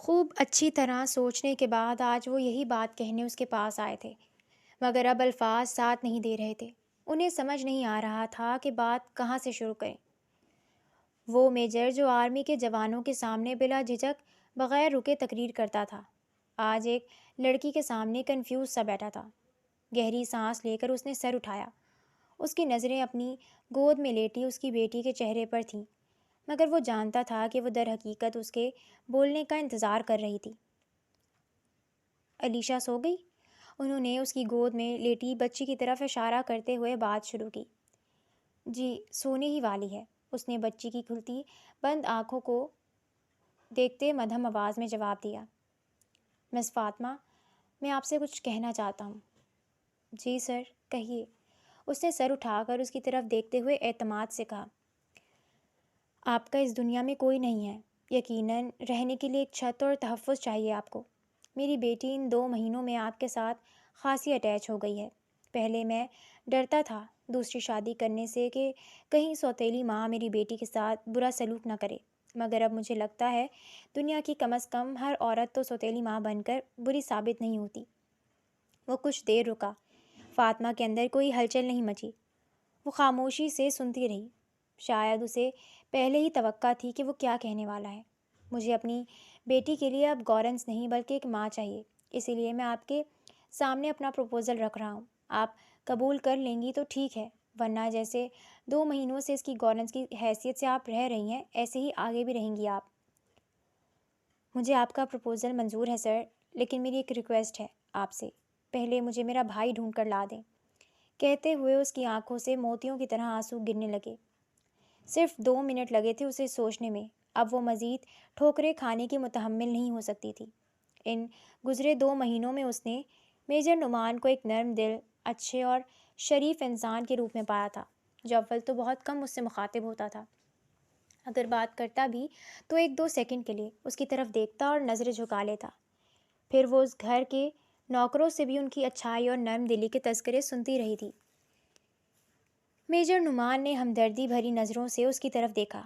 خوب اچھی طرح سوچنے کے بعد آج وہ یہی بات کہنے اس کے پاس آئے تھے، مگر اب الفاظ ساتھ نہیں دے رہے تھے۔ انہیں سمجھ نہیں آ رہا تھا کہ بات کہاں سے شروع کریں۔ وہ میجر جو آرمی کے جوانوں کے سامنے بلا جھجک بغیر رکے تقریر کرتا تھا، آج ایک لڑکی کے سامنے کنفیوز سا بیٹھا تھا۔ گہری سانس لے کر اس نے سر اٹھایا۔ اس کی نظریں اپنی گود میں لیٹی اس کی بیٹی کے چہرے پر تھیں، مگر وہ جانتا تھا کہ وہ در حقیقت اس کے بولنے کا انتظار کر رہی تھی۔ علیشا سو گئی؟ انہوں نے اس کی گود میں لیٹی بچی کی طرف اشارہ کرتے ہوئے بات شروع کی۔ جی، سونے ہی والی ہے، اس نے بچی کی کھلتی بند آنکھوں کو دیکھتے مدھم آواز میں جواب دیا۔ مس فاطمہ، میں آپ سے کچھ کہنا چاہتا ہوں۔ جی سر، کہیے، اس نے سر اٹھا کر اس کی طرف دیکھتے ہوئے اعتماد سے کہا۔ آپ کا اس دنیا میں کوئی نہیں ہے، یقیناً رہنے کے لیے ایک چھت اور تحفظ چاہیے آپ کو۔ میری بیٹی ان 2 مہینوں میں آپ کے ساتھ خاصی اٹیچ ہو گئی ہے۔ پہلے میں ڈرتا تھا دوسری شادی کرنے سے کہ کہیں سوتیلی ماں میری بیٹی کے ساتھ برا سلوک نہ کرے، مگر اب مجھے لگتا ہے دنیا کی کم از کم ہر عورت تو سوتیلی ماں بن کر بری ثابت نہیں ہوتی۔ وہ کچھ دیر رکا۔ فاطمہ کے اندر کوئی ہلچل نہیں مچی۔ وہ خاموشی سے سنتی رہی۔ شاید اسے پہلے ہی توقع تھی کہ وہ کیا کہنے والا ہے۔ مجھے اپنی بیٹی کے لیے اب گورنس نہیں بلکہ ایک ماں چاہیے، اسی لیے میں آپ کے سامنے اپنا پروپوزل رکھ رہا ہوں۔ آپ قبول کر لیں گی تو ٹھیک ہے، ورنہ جیسے 2 مہینوں سے اس کی گورنس کی حیثیت سے آپ رہ رہی ہیں، ایسے ہی آگے بھی رہیں گی آپ۔ مجھے آپ کا پروپوزل منظور ہے سر، لیکن میری ایک ریکویسٹ ہے آپ سے، پہلے مجھے میرا بھائی ڈھونڈ کر لا دیں۔ کہتے ہوئے اس کی آنکھوں سے موتیوں کی طرح آنسو گرنے لگے۔ صرف 2 منٹ لگے تھے اسے سوچنے میں، اب وہ مزید ٹھوکریں کھانے کی متحمل نہیں ہو سکتی تھی۔ ان گزرے 2 مہینوں میں اس نے میجر نعمان کو ایک نرم دل، اچھے اور شریف انسان کے روپ میں پایا تھا، جو اول تو بہت کم اس سے مخاطب ہوتا تھا۔ اگر بات کرتا بھی تو 1-2 سیکنڈ کے لیے اس کی طرف دیکھتا اور نظریں جھکا لیتا۔ پھر وہ اس گھر کے نوکروں سے بھی ان کی اچھائی اور نرم دلی کے تذکرے سنتی رہی تھی۔ میجر نعمان نے ہمدردی بھری نظروں سے اس کی طرف دیکھا۔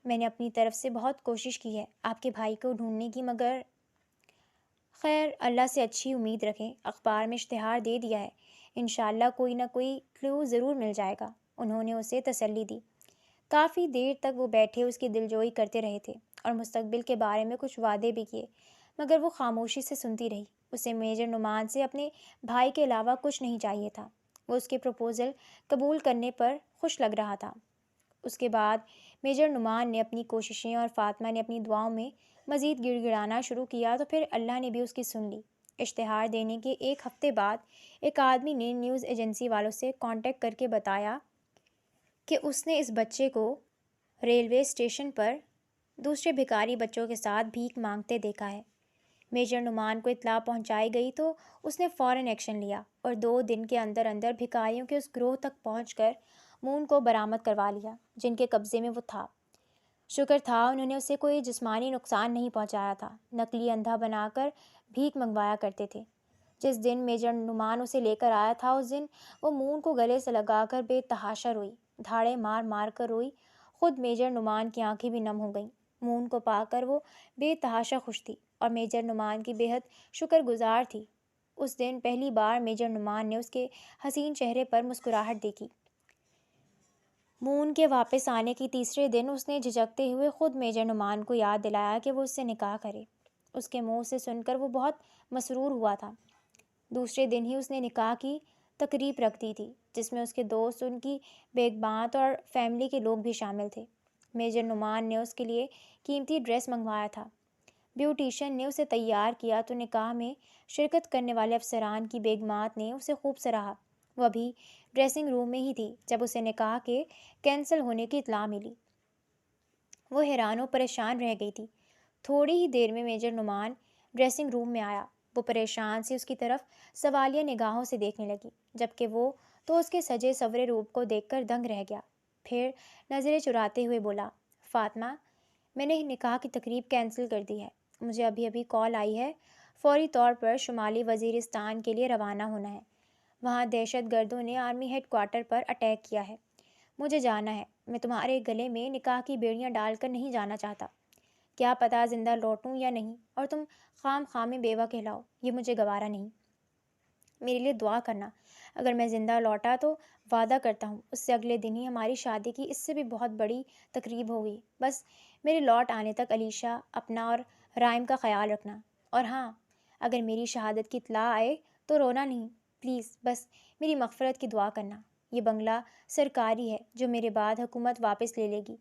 میں نے اپنی طرف سے بہت کوشش کی ہے آپ کے بھائی کو ڈھونڈنے کی، مگر خیر، اللہ سے اچھی امید رکھیں، اخبار میں اشتہار دے دیا ہے، انشاءاللہ کوئی نہ کوئی کلو ضرور مل جائے گا، انہوں نے اسے تسلی دی۔ کافی دیر تک وہ بیٹھے اس کی دلجوئی کرتے رہے تھے اور مستقبل کے بارے میں کچھ وعدے بھی کیے، مگر وہ خاموشی سے سنتی رہی۔ اسے میجر نعمان سے اپنے بھائی کے علاوہ کچھ نہیں چاہیے تھا۔ وہ اس کے پروپوزل قبول کرنے پر خوش لگ رہا تھا۔ اس کے بعد میجر نعمان نے اپنی کوششیں اور فاطمہ نے اپنی دعاؤں میں مزید گڑ گڑانا شروع کیا تو پھر اللہ نے بھی اس کی سن لی۔ اشتہار دینے کے 1 ہفتے بعد ایک آدمی نے نیوز ایجنسی والوں سے کانٹیکٹ کر کے بتایا کہ اس نے اس بچے کو ریلوے اسٹیشن پر دوسرے بھکاری بچوں کے ساتھ بھیک مانگتے دیکھا ہے۔ میجر نعمان کو اطلاع پہنچائی گئی تو اس نے فوراً ایکشن لیا اور 2 دن کے اندر اندر بھکاریوں کے اس گروہ تک پہنچ کر مون کو برآمد کروا لیا جن کے قبضے میں وہ تھا۔ شکر تھا انہوں نے اسے کوئی جسمانی نقصان نہیں پہنچایا تھا۔ نقلی اندھا بنا کر بھیک منگوایا کرتے تھے۔ جس دن میجر نعمان اسے لے کر آیا تھا اس دن وہ مون کو گلے سے لگا کر بے تحاشا روئی، دھاڑے مار مار کر روئی۔ خود میجر نعمان کی آنکھیں بھی نم ہو گئیں۔ مون کو پا کر وہ بے تحاشا خوش تھی اور میجر نعمان کی بے حد شکر گزار تھی۔ اس دن پہلی بار میجر نعمان نے اس کے حسین چہرے پر مسکراہٹ دیکھی۔ مون کے واپس آنے کے تیسرے دن اس نے جھجکتے ہوئے خود میجر نعمان کو یاد دلایا کہ وہ اس سے نکاح کرے۔ اس کے منہ سے سن کر وہ بہت مسرور ہوا تھا۔ دوسرے دن ہی اس نے نکاح کی تقریب رکھ دی تھی جس میں اس کے دوست، ان کی بیگمات اور فیملی کے لوگ بھی شامل تھے۔ میجر نعمان نے اس کے لیے قیمتی ڈریس منگوایا تھا۔ بیوٹیشین نے اسے تیار کیا تو نکاح میں شرکت کرنے والے افسران کی بیگمات نے اسے خوب سراہا۔ وہ ابھی ڈریسنگ روم میں ہی تھی جب اسے نکاح کے کینسل ہونے کی اطلاع ملی۔ وہ حیران و پریشان رہ گئی تھی۔ تھوڑی ہی دیر میں میجر نعمان ڈریسنگ روم میں آیا۔ وہ پریشان سی اس کی طرف سوالیہ نگاہوں سے دیکھنے لگی، جبکہ وہ تو اس کے سجے سورے روپ کو دیکھ کر دنگ رہ گیا۔ پھر نظریں چراتے ہوئے بولا، فاطمہ، میں نے نکاح کی تقریب کینسل کر دی ہے۔ مجھے ابھی ابھی کال آئی ہے، فوری طور پر شمالی وزیرستان کے لیے روانہ ہونا ہے۔ وہاں دہشت گردوں نے آرمی ہیڈ کوارٹر پر اٹیک کیا ہے۔ مجھے جانا ہے۔ میں تمہارے گلے میں نکاح کی بیڑیاں ڈال کر نہیں جانا چاہتا۔ کیا پتہ زندہ لوٹوں یا نہیں، اور تم خام خواہ میں بیوہ کہلاؤ، یہ مجھے گوارا نہیں۔ میرے لیے دعا کرنا، اگر میں زندہ لوٹا تو وعدہ کرتا ہوں اس سے اگلے دن ہی ہماری شادی کی اس سے بھی بہت بڑی تقریب ہوگی۔ بس میرے لوٹ آنے تک علیشا، اپنا اور رائم کا خیال رکھنا، اور ہاں، اگر میری شہادت کی اطلاع آئے تو رونا نہیں، پلیز، بس میری مغفرت کی دعا کرنا۔ یہ بنگلہ سرکاری ہے جو میرے بعد حکومت واپس لے لے گی۔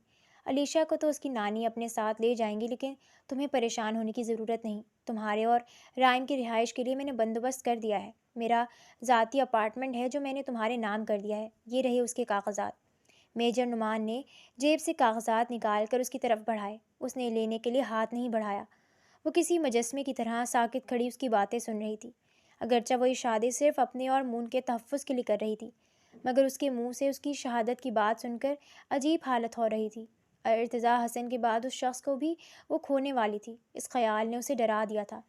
علیشا کو تو اس کی نانی اپنے ساتھ لے جائیں گی، لیکن تمہیں پریشان ہونے کی ضرورت نہیں۔ تمہارے اور رائم کی رہائش کے لیے میں نے بندوبست کر دیا ہے۔ میرا ذاتی اپارٹمنٹ ہے جو میں نے تمہارے نام کر دیا ہے۔ یہ رہے اس کے کاغذات۔ میجر نعمان نے جیب سے کاغذات نکال کر اس کی طرف بڑھائے۔ اس نے لینے کے لیے ہاتھ نہیں بڑھایا۔ وہ کسی مجسمے کی طرح ساکت کھڑی اس کی باتیں سن رہی تھی، اگرچہ وہ اشارے صرف اپنے اور مون کے تحفظ کے لیے کر رہی تھی، مگر اس کے منہ سے اس کی شہادت کی بات سن کر عجیب حالت ہو رہی تھی۔ ارتضیٰ حسن کے بعد اس شخص کو بھی وہ کھونے والی تھی، اس خیال نے اسے ڈرا دیا تھا۔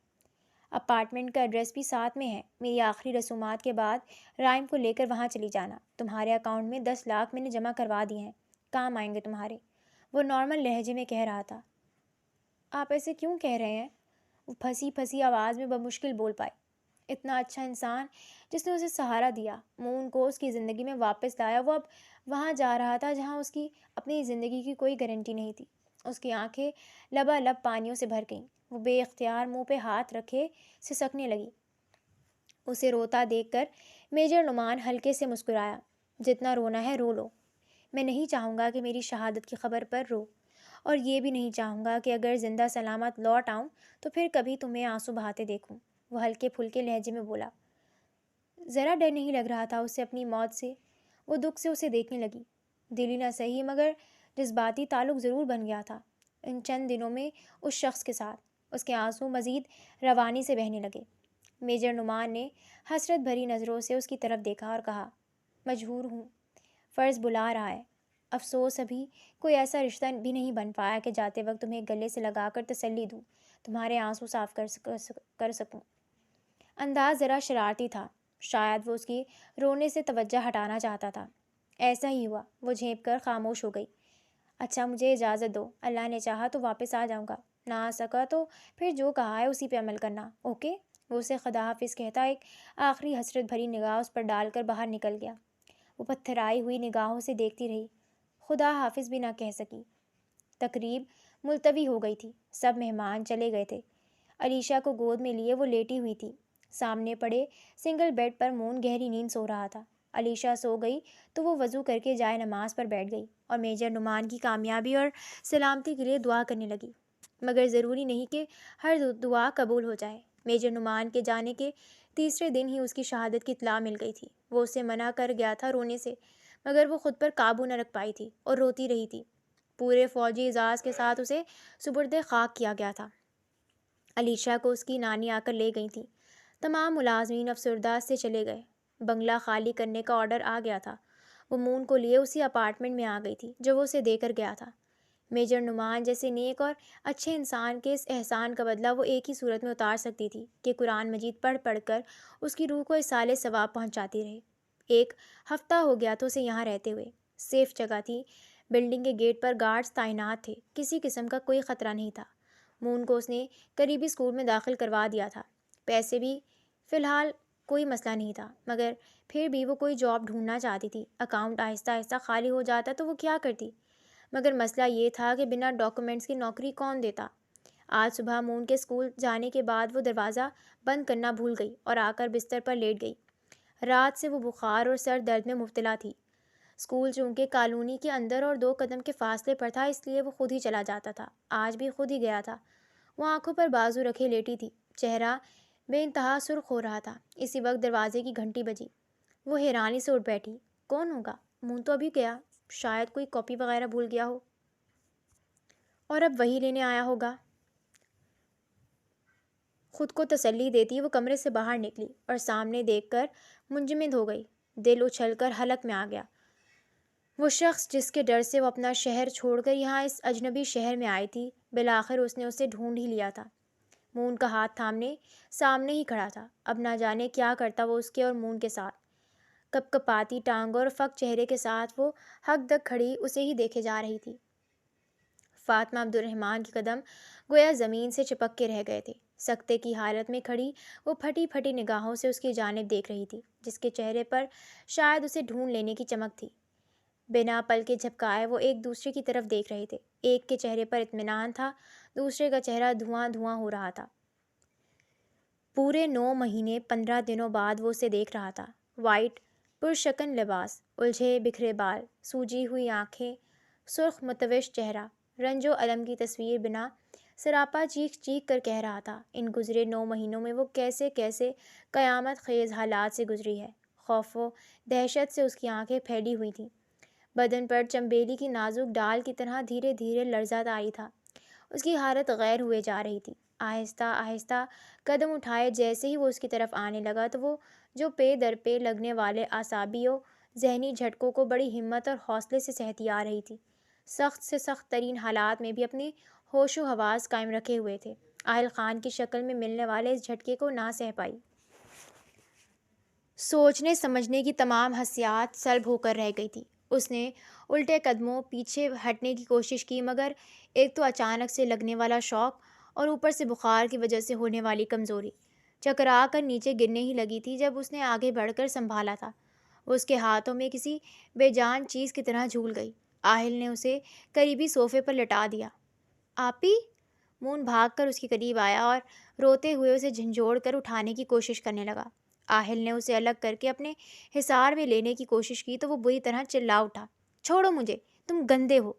اپارٹمنٹ کا ایڈریس بھی ساتھ میں ہے۔ میری آخری رسومات کے بعد رائم کو لے کر وہاں چلی جانا۔ تمہارے اکاؤنٹ میں 10 لاکھ میں نے جمع کروا دیے ہیں، کام آئیں گے تمہارے۔ وہ نارمل لہجے میں کہہ رہا تھا۔ آپ ایسے کیوں کہہ رہے ہیں؟ وہ پھنسی پھنسی آواز میں بمشکل بول پائی۔ اتنا اچھا انسان جس نے اسے سہارا دیا، مون کو اس کی زندگی میں واپس لایا، وہ اب وہاں جا رہا تھا جہاں اس کی اپنی زندگی کی کوئی گارنٹی نہیں تھی۔ اس کی آنکھیں لبالب پانیوں سے بھر گئیں۔ وہ بے اختیار منہ پہ ہاتھ رکھے سسکنے لگی۔ اسے روتا دیکھ کر میجر نعمان ہلکے سے مسکرایا۔ جتنا رونا ہے رو لو۔ میں نہیں چاہوں گا کہ میری شہادت کی خبر پر رو، اور یہ بھی نہیں چاہوں گا کہ اگر زندہ سلامت لوٹ آؤں تو پھر کبھی تمہیں آنسو بہاتے دیکھوں۔ وہ ہلکے پھلکے لہجے میں بولا۔ ذرا ڈر نہیں لگ رہا تھا اسے اپنی موت سے۔ وہ دکھ سے اسے دیکھنے لگی۔ دلی نہ صحیح مگر جذباتی تعلق ضرور بن گیا تھا ان چند دنوں میں اس شخص کے ساتھ۔ اس کے آنسو مزید روانی سے بہنے لگے۔ میجر نعمان نے حسرت بھری نظروں سے اس کی طرف دیکھا اور کہا، مجبور ہوں، فرض بلا رہا ہے۔ افسوس ابھی کوئی ایسا رشتہ بھی نہیں بن پایا کہ جاتے وقت تمہیں گلے سے لگا کر تسلی دوں، تمہارے آنسو صاف کر سکوں۔ انداز ذرا شرارتی تھا، شاید وہ اس کی رونے سے توجہ ہٹانا چاہتا تھا۔ ایسا ہی ہوا۔ وہ جھینپ کر خاموش ہو گئی۔ اچھا، مجھے اجازت دو، اللہ نے چاہا تو واپس آ جاؤں گا، نہ آ سکا تو پھر جو کہا ہے اسی پہ عمل کرنا، اوکے؟ وہ اسے خدا حافظ کہتا ایک آخری حسرت بھری نگاہ اس پر ڈال کر باہر نکل گیا۔ وہ پتھرائی ہوئی نگاہوں سے دیکھتی رہی، خدا حافظ بھی نہ کہہ سکی۔ تقریب ملتوی ہو گئی تھی، سب مہمان چلے گئے تھے۔ علیشا کو گود میں لیے وہ لیٹی ہوئی تھی۔ سامنے پڑے سنگل بیڈ پر مون گہری نیند سو رہا تھا۔ علیشا سو گئی تو وہ وضو کر کے جائے نماز پر بیٹھ گئی اور میجر نعمان کی کامیابی اور سلامتی کے لیے دعا کرنے لگی، مگر ضروری نہیں کہ ہر دعا قبول ہو جائے۔ میجر نعمان کے جانے کے تیسرے دن ہی اس کی شہادت کی اطلاع مل گئی تھی۔ وہ اسے منع کر گیا تھا رونے سے، مگر وہ خود پر قابو نہ رکھ پائی تھی اور روتی رہی تھی۔ پورے فوجی اعزاز کے ساتھ اسے سپرد خاک کیا گیا تھا۔ علیشا کو اس کی نانی آ کر لے گئی تھی۔ تمام ملازمین افسردہ سے چلے گئے۔ بنگلہ خالی کرنے کا آرڈر آ گیا تھا۔ وہ مون کو لیے اسی اپارٹمنٹ میں آ گئی تھی جو وہ اسے دے کر گیا تھا۔ میجر نعمان جیسے نیک اور اچھے انسان کے اس احسان کا بدلہ وہ ایک ہی صورت میں اتار سکتی تھی کہ قرآن مجید پڑھ پڑھ کر اس کی روح کو اصالِ ثواب پہنچاتی رہے۔ ایک ہفتہ ہو گیا تو اسے یہاں رہتے ہوئے۔ سیف جگہ تھی، بلڈنگ کے گیٹ پر گارڈز تعینات تھے، کسی قسم کا کوئی خطرہ نہیں تھا۔ مون کو اس نے قریبی اسکول میں داخل کروا دیا تھا۔ پیسے بھی فی الحال کوئی مسئلہ نہیں تھا، مگر پھر بھی وہ کوئی جاب ڈھونڈنا چاہتی تھی۔ اکاؤنٹ آہستہ آہستہ خالی ہو جاتا تو وہ کیا کرتی؟ مگر مسئلہ یہ تھا کہ بنا ڈاکومنٹس کی نوکری کون دیتا؟ آج صبح مون کے اسکول جانے کے بعد وہ دروازہ بند کرنا بھول گئی اور آ کر بستر پر لیٹ گئی۔ رات سے وہ بخار اور سر درد میں مبتلا تھی۔ اسکول چونکہ کالونی کے اندر اور 2 قدم کے فاصلے پر تھا، اس لیے وہ خود ہی چلا جاتا تھا۔ آج بھی خود ہی گیا تھا۔ وہ آنکھوں پر بازو رکھے لیٹی تھی، چہرہ بے انتہا سرخ ہو رہا تھا۔ اسی وقت دروازے کی گھنٹی بجی۔ وہ حیرانی سے اٹھ بیٹھی۔ کون ہوگا؟ مون تو ابھی گیا، شاید کوئی کاپی وغیرہ بھول گیا ہو اور اب وہی لینے آیا ہوگا۔ خود کو تسلی دیتی وہ کمرے سے باہر نکلی اور سامنے دیکھ کر منجمد ہو گئی۔ دل اچھل کر حلق میں آ گیا۔ وہ شخص جس کے ڈر سے وہ اپنا شہر چھوڑ کر یہاں اس اجنبی شہر میں آئی تھی، بالآخر اس نے اسے ڈھونڈ ہی لیا تھا۔ مون کا ہاتھ تھامنے سامنے ہی کھڑا تھا۔ اب نہ جانے کیا کرتا وہ اس کے اور مون کے ساتھ۔ کپ کپاتی ٹانگوں اور فک چہرے کے ساتھ وہ ہک دک کھڑی اسے ہی دیکھے جا رہی تھی۔ فاطمہ عبدالرحمن کے قدم گویا زمین سے چپک کے رہ گئے تھے۔ سکتے کی حالت میں کھڑی وہ پھٹی پھٹی نگاہوں سے اس کی جانب دیکھ رہی تھی، جس کے چہرے پر شاید اسے ڈھونڈ لینے کی چمک تھی۔ بنا پل کے جھپکائے وہ ایک دوسرے کی طرف دیکھ رہے تھے۔ ایک کے چہرے پر اطمینان تھا، دوسرے کا چہرہ دھواں دھواں ہو رہا تھا۔ پورے 9 مہینے 15 دنوں بعد وہ اسے دیکھ رہا تھا۔ وائٹ پرشکن لباس، الجھے بکھرے بال، سوجی ہوئی آنکھیں، سرخ متوش چہرہ، رنج و الم کی تصویر بنا سراپا چیخ چیخ کر کہہ رہا تھا ان گزرے 9 مہینوں میں وہ کیسے کیسے قیامت خیز حالات سے گزری ہے۔ خوف و دہشت سے اس کی آنکھیں پھیلی ہوئی تھیں۔ بدن پر چمبیلی کی نازک ڈال کی طرح دھیرے دھیرے لرزہ طاری تھا۔ اس کی حالت غیر ہوئے جا رہی تھی۔ آہستہ آہستہ قدم اٹھائے جیسے ہی وہ اس کی طرف آنے لگا تو وہ جو پے در پے لگنے والے اعصابی و ذہنی جھٹکوں کو بڑی ہمت اور حوصلے سے سہتی آ رہی تھی، سخت سے سخت ترین حالات میں بھی اپنی ہوش و حواس قائم رکھے ہوئے تھے، آہل خان کی شکل میں ملنے والے اس جھٹکے کو نہ سہ پائی۔ سوچنے سمجھنے کی تمام حسیات سلب ہو کر رہ گئی تھی۔ اس نے الٹے قدموں پیچھے ہٹنے کی کوشش کی، مگر ایک تو اچانک سے لگنے والا شوق اور اوپر سے بخار کی وجہ سے ہونے والی کمزوری چکرا کر نیچے گرنے ہی لگی تھی۔ جب اس نے آگے بڑھ کر سنبھالا تھا، وہ اس کے ہاتھوں میں کسی بے جان چیز کی طرح جھول گئی۔ آہل نے اسے قریبی صوفے پر لٹا دیا۔ آپی؟ مون بھاگ کر اس کے قریب آیا اور روتے ہوئے اسے جھنجھوڑ کر اٹھانے کی کوشش کرنے لگا۔ آہل نے اسے الگ کر کے اپنے حصار میں لینے کی کوشش کی تو وہ بری طرح چلا اٹھا۔ چھوڑو مجھے، تم گندے ہو،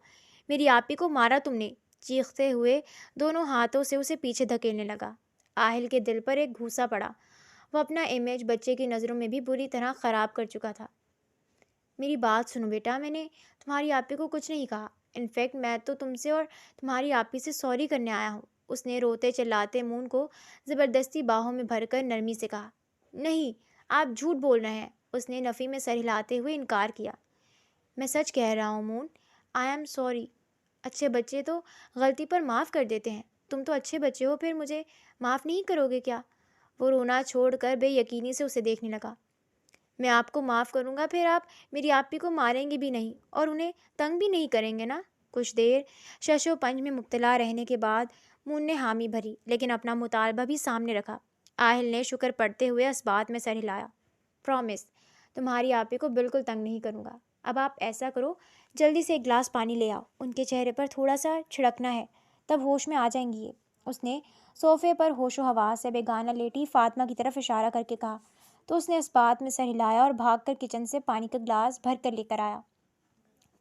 میری آپی کو مارا تم نے۔ چیختے ہوئے دونوں ہاتھوں سے اسے پیچھے دھکیلنے لگا۔ آہل کے دل پر ایک گھوسا پڑا۔ وہ اپنا امیج بچے کی نظروں میں بھی بری طرح خراب کر چکا تھا۔ میری بات سنو بیٹا، میں نے تمہاری آپی کو کچھ نہیں کہا۔ انفیکٹ میں تو تم سے اور تمہاری آپی سے سوری کرنے آیا ہوں۔ اس نے روتے چلاتے مون کو زبردستی باہوں میں بھر کر نرمی سے کہا۔ نہیں، آپ جھوٹ بول رہے ہیں، اس نے نفی میں سر ہلاتے ہوئے انکار کیا۔ میں سچ کہہ رہا ہوں مون، آئی ایم سوری۔ اچھے بچے تو غلطی پر معاف کر دیتے ہیں، تم تو اچھے بچے ہو، پھر مجھے معاف نہیں کرو گے کیا؟ وہ رونا چھوڑ کر بے یقینی سے اسے دیکھنے لگا۔ میں آپ کو معاف کروں گا، پھر آپ میری آپی کو ماریں گے بھی نہیں اور انہیں تنگ بھی نہیں کریں گے نا؟ کچھ دیر شش و پنج میں مبتلا رہنے کے بعد مون نے حامی بھری، لیکن اپنا مطالبہ بھی سامنے رکھا۔ آہل نے شکر پڑھتے ہوئے اس بات میں سر ہلایا۔ پرومس، تمہاری آپی کو بالکل تنگ نہیں کروں گا۔ اب آپ ایسا کرو، جلدی سے ایک گلاس پانی لے آؤ، ان کے چہرے پر تھوڑا سا چھڑکنا ہے، تب ہوش میں آ جائیں گی یہ۔ اس نے صوفے پر ہوش و حواس سے بیگانہ لیٹی فاطمہ کی طرف اشارہ کر کے کہا، تو اس نے اس بات میں سر ہلایا اور بھاگ کر کچن سے پانی کا گلاس بھر کر لے کر آیا۔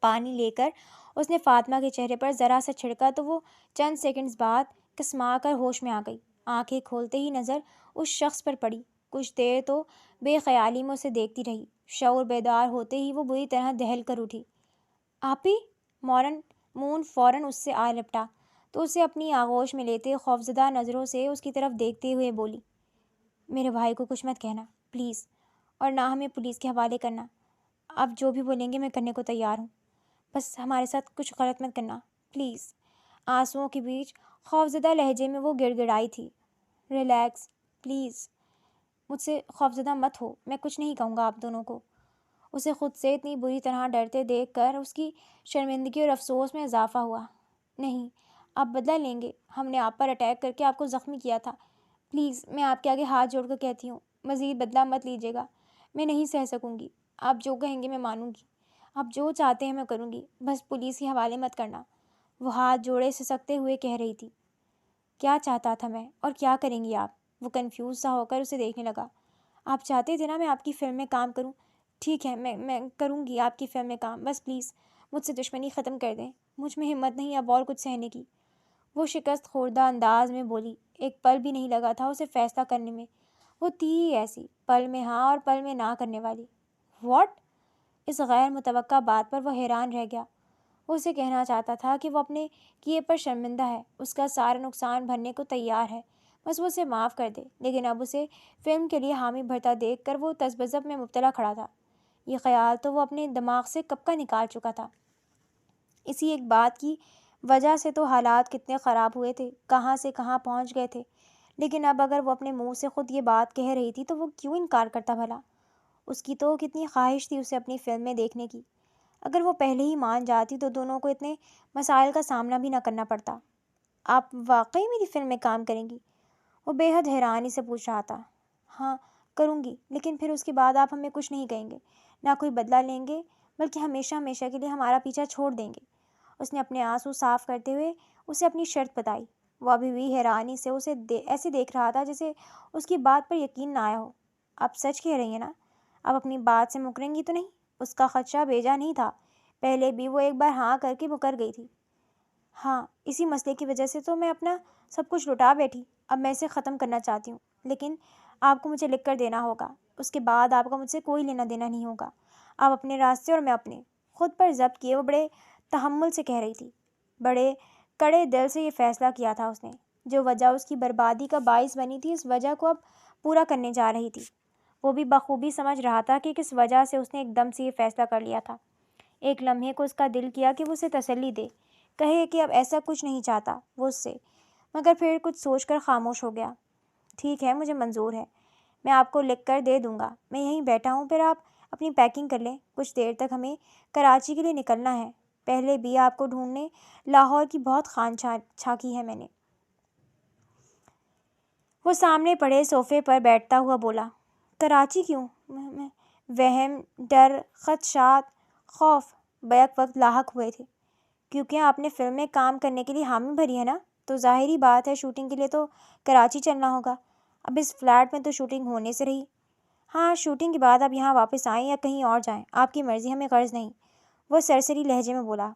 پانی لے کر اس نے فاطمہ کے چہرے پر ذرا سا چھڑکا تو وہ چند سیکنڈز بعد کسما کر ہوش میں آ گئی۔ آنکھیں کھولتے ہی نظر اس شخص پر پڑی۔ کچھ دیر تو بے خیالی میں اسے دیکھتی رہی۔ شعور بیدار ہوتے ہی وہ بری طرح دہل کر اٹھی۔ آپی؟ مون فوراً اس سے آ لپٹا تو اسے اپنی آغوش میں لیتے خوفزدہ نظروں سے اس کی طرف دیکھتے ہوئے بولی، میرے بھائی کو کچھ مت کہنا پلیز، اور نہ ہمیں پولیس کے حوالے کرنا۔ آپ جو بھی بولیں گے میں کرنے کو تیار ہوں، بس ہمارے ساتھ کچھ غلط مت کرنا پلیز۔ آنسوؤں کے بیچ خوفزدہ لہجے میں وہ گڑ گڑائی تھی۔ ریلیکس پلیز، مجھ سے خوفزدہ مت ہو، میں کچھ نہیں کہوں گا آپ دونوں کو۔ اسے خود سے اتنی بری طرح ڈرتے دیکھ کر اس کی شرمندگی اور افسوس میں اضافہ ہوا۔ نہیں، آپ بدلہ لیں گے، ہم نے آپ پر اٹیک کر کے آپ کو زخمی کیا تھا۔ پلیز، میں آپ کے آگے ہاتھ جوڑ کر کہتی ہوں، مزید بدلہ مت لیجیے گا، میں نہیں سہ سکوں گی۔ آپ جو کہیں گے میں مانوں گی، آپ جو چاہتے ہیں میں کروں گی، بس پولیس کے حوالے مت کرنا۔ وہ ہاتھ جوڑے سسکتے ہوئے کہہ رہی تھی۔ کیا چاہتا تھا میں، اور کیا کریں گی آپ؟ وہ کنفیوز سا ہو کر اسے دیکھنے لگا۔ آپ چاہتے تھے نا میں آپ کی فلم میں کام کروں، ٹھیک ہے، میں کروں گی آپ کی فلم میں کام، بس پلیز مجھ سے دشمنی ختم کر دیں، مجھ میں ہمت نہیں اب اور کچھ سہنے کی۔ وہ شکست خوردہ انداز میں بولی۔ ایک پل بھی نہیں لگا تھا اسے فیصلہ کرنے میں، وہ تھی ہی ایسی، پل میں ہاں اور پل میں نہ کرنے والی۔ واٹ؟ اس غیر متوقع بات پر وہ حیران رہ گیا۔ وہ اسے کہنا چاہتا تھا کہ وہ اپنے کیے پر شرمندہ ہے، اس کا سارا نقصان بھرنے کو تیار ہے، بس وہ اسے معاف کر دے، لیکن اب اسے فلم کے لیے حامی بھرتا دیکھ کر وہ تذبذب میں مبتلا کھڑا تھا۔ یہ خیال تو وہ اپنے دماغ سے کب کا نکال چکا تھا۔ اسی ایک بات کی وجہ سے تو حالات کتنے خراب ہوئے تھے، کہاں سے کہاں پہنچ گئے تھے، لیکن اب اگر وہ اپنے منہ سے خود یہ بات کہہ رہی تھی تو وہ کیوں انکار کرتا بھلا؟ اس کی تو کتنی خواہش تھی اسے اپنی فلم میں دیکھنے کی۔ اگر وہ پہلے ہی مان جاتی تو دونوں کو اتنے مسائل کا سامنا بھی نہ کرنا پڑتا۔ آپ واقعی میری فلم میں کام کریں گی؟ وہ بے حد حیرانی سے پوچھ رہا تھا۔ ہاں کروں گی، لیکن پھر اس کے بعد آپ ہمیں کچھ نہیں کہیں گے، نہ کوئی بدلہ لیں گے، بلکہ ہمیشہ ہمیشہ کے لیے ہمارا پیچھا چھوڑ دیں گے۔ اس نے اپنے آنسو صاف کرتے ہوئے اسے اپنی شرط بتائی۔ وہ ابھی بھی حیرانی سے اسے ایسے دیکھ رہا تھا جیسے اس کی بات پر یقین نہ آیا ہو۔ آپ سچ کہہ رہی ہیں نا؟ آپ اپنی بات سے مکریں گی تو نہیں؟ اس کا خدشہ بیجا نہیں تھا۔ پہلے بھی وہ ایک بار ہاں کر کے مکر گئی تھی۔ ہاں، اسی مسئلے کی وجہ سے تو میں اپنا سب کچھ لٹا بیٹھی۔ اب میں اسے ختم کرنا چاہتی ہوں، لیکن آپ کو مجھے لکھ کر دینا ہوگا۔ اس کے بعد آپ کا مجھ سے کوئی لینا دینا نہیں ہوگا۔ آپ اپنے راستے اور میں اپنے۔ خود پر ضبط کیے وہ بڑے تحمل سے کہہ رہی تھی۔ بڑے کڑے دل سے یہ فیصلہ کیا تھا اس نے۔ جو وجہ اس کی بربادی کا باعث بنی تھی، اس وجہ کو اب پورا کرنے جا رہی تھی۔ وہ بھی بخوبی سمجھ رہا تھا کہ کس وجہ سے اس نے ایک دم سے یہ فیصلہ کر لیا تھا۔ ایک لمحے کو اس کا دل کیا کہ وہ اسے تسلی دے، کہے کہ اب ایسا کچھ نہیں چاہتا وہ اس سے، مگر پھر کچھ سوچ کر خاموش ہو گیا۔ ٹھیک ہے، مجھے منظور ہے، میں آپ کو لکھ کر دے دوں گا۔ میں یہیں بیٹھا ہوں، پھر آپ اپنی پیکنگ کر لیں۔ کچھ دیر تک ہمیں کراچی کے لیے نکلنا ہے۔ پہلے بھی آپ کو ڈھونڈنے لاہور کی بہت خان چھانکی ہے میں نے۔ وہ سامنے پڑے صوفے پر بیٹھتا ہوا بولا۔ کراچی کیوں؟ وہم، ڈر، خدشات، خوف بیک وقت لاحق ہوئے تھے۔ کیونکہ آپ نے فلم میں کام کرنے کے لیے حامی بھری ہے نا، تو ظاہری بات ہے شوٹنگ کے لیے تو کراچی چلنا ہوگا۔ اب اس فلیٹ میں تو شوٹنگ ہونے سے رہی۔ ہاں، شوٹنگ کے بعد آپ یہاں واپس آئیں یا کہیں اور جائیں، آپ کی مرضی، ہمیں غرض نہیں، وہ سرسری لہجے میں بولا۔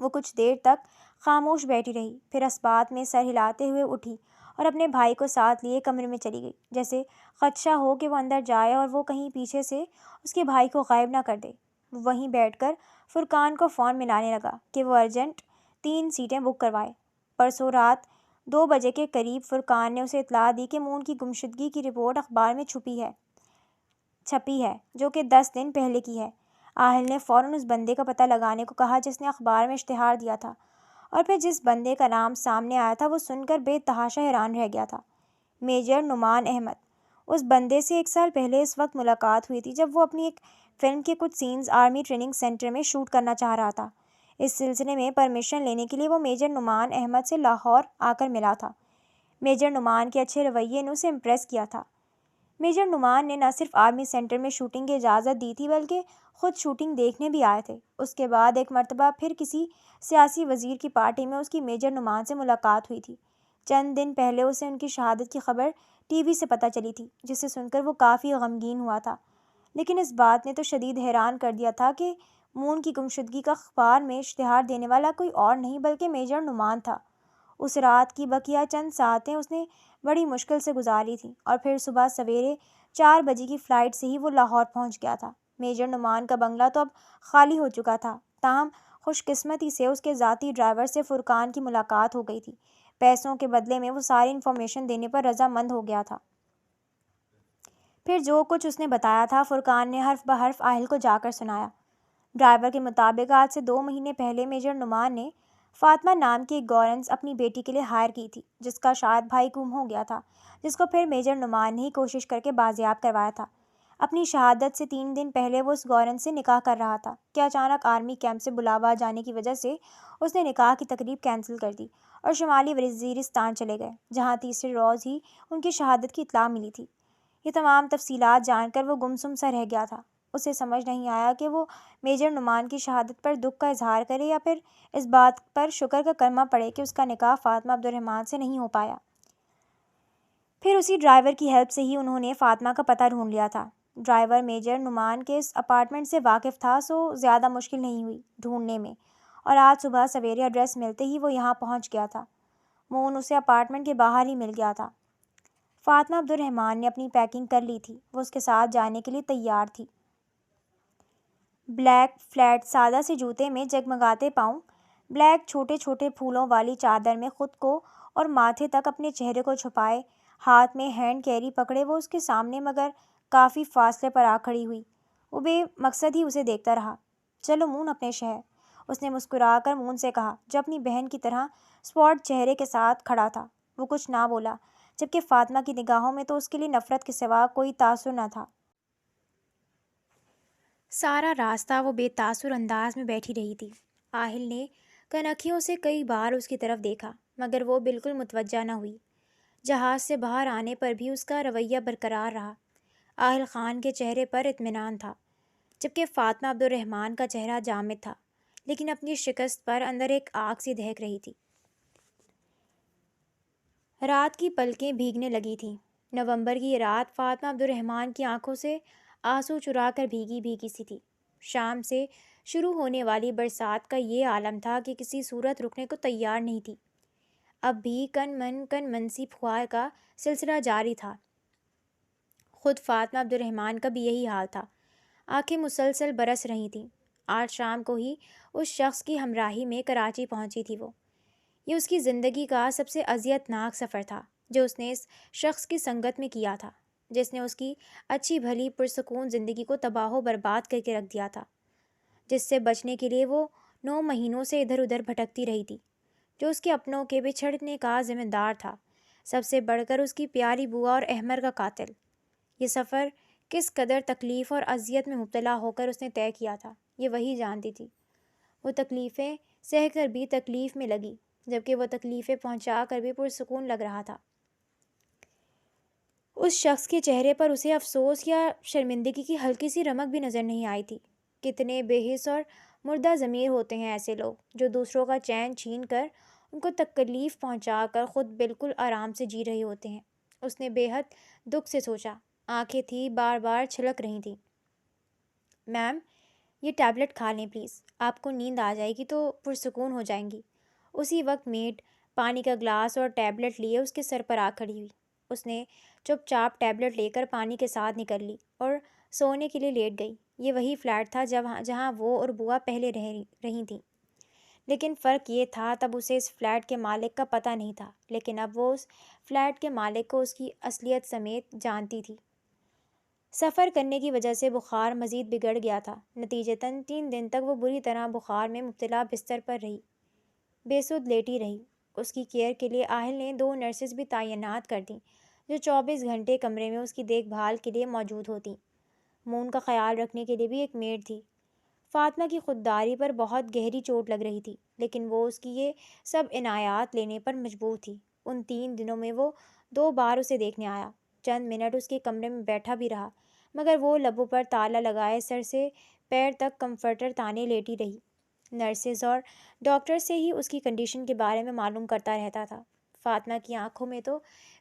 وہ کچھ دیر تک خاموش بیٹھی رہی، پھر اس بات میں سر ہلاتے ہوئے اٹھی اور اپنے بھائی کو ساتھ لیے کمرے میں چلی گئی، جیسے خدشہ ہو کہ وہ اندر جائے اور وہ کہیں پیچھے سے اس کے بھائی کو غائب نہ کر دے۔ وہ وہیں بیٹھ کر فرقان کو فون ملانے لگا کہ وہ ارجنٹ 3 سیٹیں بک کروائے۔ پرسوں رات 2 بجے کے قریب فرقان نے اسے اطلاع دی کہ مون کی گمشدگی کی رپورٹ اخبار میں چھپی ہے، جو کہ 10 دن پہلے کی ہے۔ آہل نے فوراً اس بندے کا پتہ لگانے کو کہا جس نے اخبار میں اشتہار دیا تھا، اور پھر جس بندے کا نام سامنے آیا تھا وہ سن کر بے تحاشا حیران رہ گیا تھا۔ میجر نعمان احمد۔ اس بندے سے 1 سال پہلے اس وقت ملاقات ہوئی تھی جب وہ اپنی ایک فلم کے کچھ سینز آرمی ٹریننگ سینٹر میں شوٹ کرنا چاہ رہا تھا۔ اس سلسلے میں پرمیشن لینے کے لیے وہ میجر نعمان احمد سے لاہور آ کر ملا تھا۔ میجر نعمان کے اچھے رویے نے اسے امپریس کیا تھا۔ میجر نعمان نے نہ صرف آرمی سینٹر میں شوٹنگ کی اجازت دی تھی بلکہ خود شوٹنگ دیکھنے بھی آئے تھے۔ اس کے بعد ایک مرتبہ پھر کسی سیاسی وزیر کی پارٹی میں اس کی میجر نعمان سے ملاقات ہوئی تھی۔ چند دن پہلے اسے ان کی شہادت کی خبر ٹی وی سے پتہ چلی تھی، جسے سن کر وہ کافی غمگین ہوا تھا۔ لیکن اس بات نے تو شدید حیران کر دیا تھا کہ مون کی گمشدگی کا اخبار میں اشتہار دینے والا کوئی اور نہیں بلکہ میجر نعمان تھا۔ اس رات کی بقیہ چند ساعتیں اس نے بڑی مشکل سے گزاری تھیں، اور پھر صبح سویرے 4 بجے کی فلائٹ سے ہی وہ لاہور پہنچ گیا تھا۔ میجر نعمان کا بنگلہ تو اب خالی ہو چکا تھا، تاہم خوش قسمتی سے اس کے ذاتی ڈرائیور سے فرقان کی ملاقات ہو گئی تھی۔ پیسوں کے بدلے میں وہ ساری انفارمیشن دینے پر رضامند ہو گیا تھا۔ پھر جو کچھ اس نے بتایا تھا فرقان نے حرف بحرف آہل کو جا کر سنایا۔ ڈرائیور کے مطابق آج سے 2 مہینے پہلے میجر نعمان نے فاطمہ نام کی ایک گورنس اپنی بیٹی کے لیے ہائر کی تھی، جس کا شاید بھائی گم ہو گیا تھا، جس کو پھر میجر نعمان نے ہی کوشش کر کے بازیاب کروایا تھا۔ اپنی شہادت سے 3 دن پہلے وہ اس گورنس سے نکاح کر رہا تھا کہ اچانک آرمی کیمپ سے بلاوا آ جانے کی وجہ سے اس نے نکاح کی تقریب کینسل کر دی اور شمالی وزیرستان چلے گئے، جہاں تیسرے روز ہی ان کی شہادت کی اطلاع ملی تھی۔ یہ تمام تفصیلات جان کر وہ گمسم سا رہ گیا تھا۔ اسے سمجھ نہیں آیا کہ وہ میجر نعمان کی شہادت پر دکھ کا اظہار کرے یا پھر اس بات پر شکر کا کلمہ پڑھے کہ اس کا نکاح فاطمہ عبدالرحمن سے نہیں ہو پایا۔ پھر اسی ڈرائیور کی ہیلپ سے ہی انہوں نے فاطمہ کا پتہ ڈھونڈ لیا تھا۔ ڈرائیور میجر نعمان کے اس اپارٹمنٹ سے واقف تھا، سو زیادہ مشکل نہیں ہوئی ڈھونڈنے میں، اور آج صبح سویرے ایڈریس ملتے ہی وہ یہاں پہنچ گیا تھا۔ مون اسے اپارٹمنٹ کے باہر ہی مل گیا تھا۔ فاطمہ عبدالرحمن نے اپنی پیکنگ کر لی تھی، وہ اس کے ساتھ جانے کے لیے تیار تھی۔ بلیک فلیٹ سادہ سے جوتے میں جگمگاتے پاؤں، بلیک چھوٹے چھوٹے پھولوں والی چادر میں خود کو اور ماتھے تک اپنے چہرے کو چھپائے، ہاتھ میں ہینڈ کیری پکڑے وہ اس کے سامنے مگر کافی فاصلے پر آ کھڑی ہوئی۔ وہ بے مقصد ہی اسے دیکھتا رہا۔ چلو مون اپنے شہر، اس نے مسکرا کر مون سے کہا جو اپنی بہن کی طرح اسپاٹ چہرے کے ساتھ کھڑا تھا۔ وہ کچھ نہ بولا، جبکہ فاطمہ کی نگاہوں میں تو اس کے لیے نفرت کے سوا کوئی تاثر نہ تھا۔ سارا راستہ وہ بے تاثر انداز میں بیٹھی رہی تھی۔ آہل نے کنکھیوں سے کئی بار اس کی طرف دیکھا، مگر وہ بالکل متوجہ نہ ہوئی۔ جہاز سے باہر آنے پر بھی اس کا رویہ برقرار رہا۔ آہل خان کے چہرے پر اطمینان تھا، جبکہ فاطمہ عبد الرحمن کا چہرہ جامد تھا، لیکن اپنی شکست پر اندر ایک آگ سی دہک رہی تھی۔ رات کی پلکیں بھیگنے لگی تھیں۔ نومبر کی رات فاطمہ عبد الرحمن کی آنکھوں سے آنسو چرا کر بھیگی بھیگی سی تھی۔ شام سے شروع ہونے والی برسات کا یہ عالم تھا کہ کسی صورت رکنے کو تیار نہیں تھی۔ اب بھی کن منسی پھوار کا سلسلہ جاری تھا۔ خود فاطمہ عبد الرحمن کا بھی یہی حال تھا۔ آنکھیں مسلسل برس رہی تھیں۔ آج شام کو ہی اس شخص کی ہمراہی میں کراچی پہنچی تھی وہ۔ یہ اس کی زندگی کا سب سے اذیت ناک سفر تھا جو اس نے اس شخص کی سنگت میں کیا تھا، جس نے اس کی اچھی بھلی پرسکون زندگی کو تباہ و برباد کر کے رکھ دیا تھا، جس سے بچنے کے لیے وہ 9 مہینوں سے ادھر ادھر بھٹکتی رہی تھی، جو اس کے اپنوں کے بچھڑنے کا ذمہ دار تھا، سب سے بڑھ کر اس کی پیاری بوا اور احمر کا قاتل۔ یہ سفر کس قدر تکلیف اور اذیت میں مبتلا ہو کر اس نے طے کیا تھا، یہ وہی جانتی تھی۔ وہ تکلیفیں سہ کر بھی تکلیف میں لگی، جبکہ وہ تکلیفیں پہنچا کر بھی پرسکون لگ رہا تھا۔ اس شخص کے چہرے پر اسے افسوس یا شرمندگی کی ہلکی سی رمق بھی نظر نہیں آئی تھی۔ کتنے بے حس اور مردہ ضمیر ہوتے ہیں ایسے لوگ جو دوسروں کا چین چھین کر، ان کو تکلیف پہنچا کر خود بالکل آرام سے جی رہے ہوتے ہیں۔ اس نے بے حد دکھ سے سوچا۔ آنکھیں تھی بار بار چھلک رہی تھیں۔ میم، یہ ٹیبلٹ کھا لیں پلیز، آپ کو نیند آ جائے گی تو پرسکون ہو جائیں گی۔ اسی وقت میڈ پانی کا گلاس اور ٹیبلٹ لیے اس کے سر پر آ کھڑی ہوئی۔ اس نے چپ چاپ ٹیبلٹ لے کر پانی کے ساتھ نکل لی اور سونے کے لیے لیٹ گئی۔ یہ وہی فلیٹ تھا جہاں وہ اور بوا پہلے رہی تھیں، لیکن فرق یہ تھا تب اسے اس فلیٹ کے مالک کا پتہ نہیں تھا، لیکن اب وہ اس فلیٹ کے مالک کو اس کی اصلیت سمیت جانتی تھی۔ سفر کرنے کی وجہ سے بخار مزید بگڑ گیا تھا۔ نتیجتاً 3 دن تک وہ بری طرح بخار میں مبتلا بستر پر رہی، بے سدھ لیٹی رہی۔ اس کی کیئر کے لیے آہل نے 2 نرسز بھی تعینات کر دیں جو 24 گھنٹے کمرے میں اس کی دیکھ بھال کے لیے موجود ہوتیں۔ مون کا خیال رکھنے کے لیے بھی ایک میڈ تھی۔ فاطمہ کی خودداری پر بہت گہری چوٹ لگ رہی تھی، لیکن وہ اس کی یہ سب عنایات لینے پر مجبور تھی۔ ان 3 دنوں میں وہ 2 بار اسے دیکھنے آیا، چند منٹ اس کے کمرے میں بیٹھا بھی رہا، مگر وہ لبوں پر تالا لگائے سر سے پیر تک کمفرٹر تانے لیٹی رہی۔ نرسز اور ڈاکٹر سے ہی اس کی کنڈیشن کے بارے میں معلوم کرتا رہتا تھا۔ فاطمہ کی آنکھوں میں تو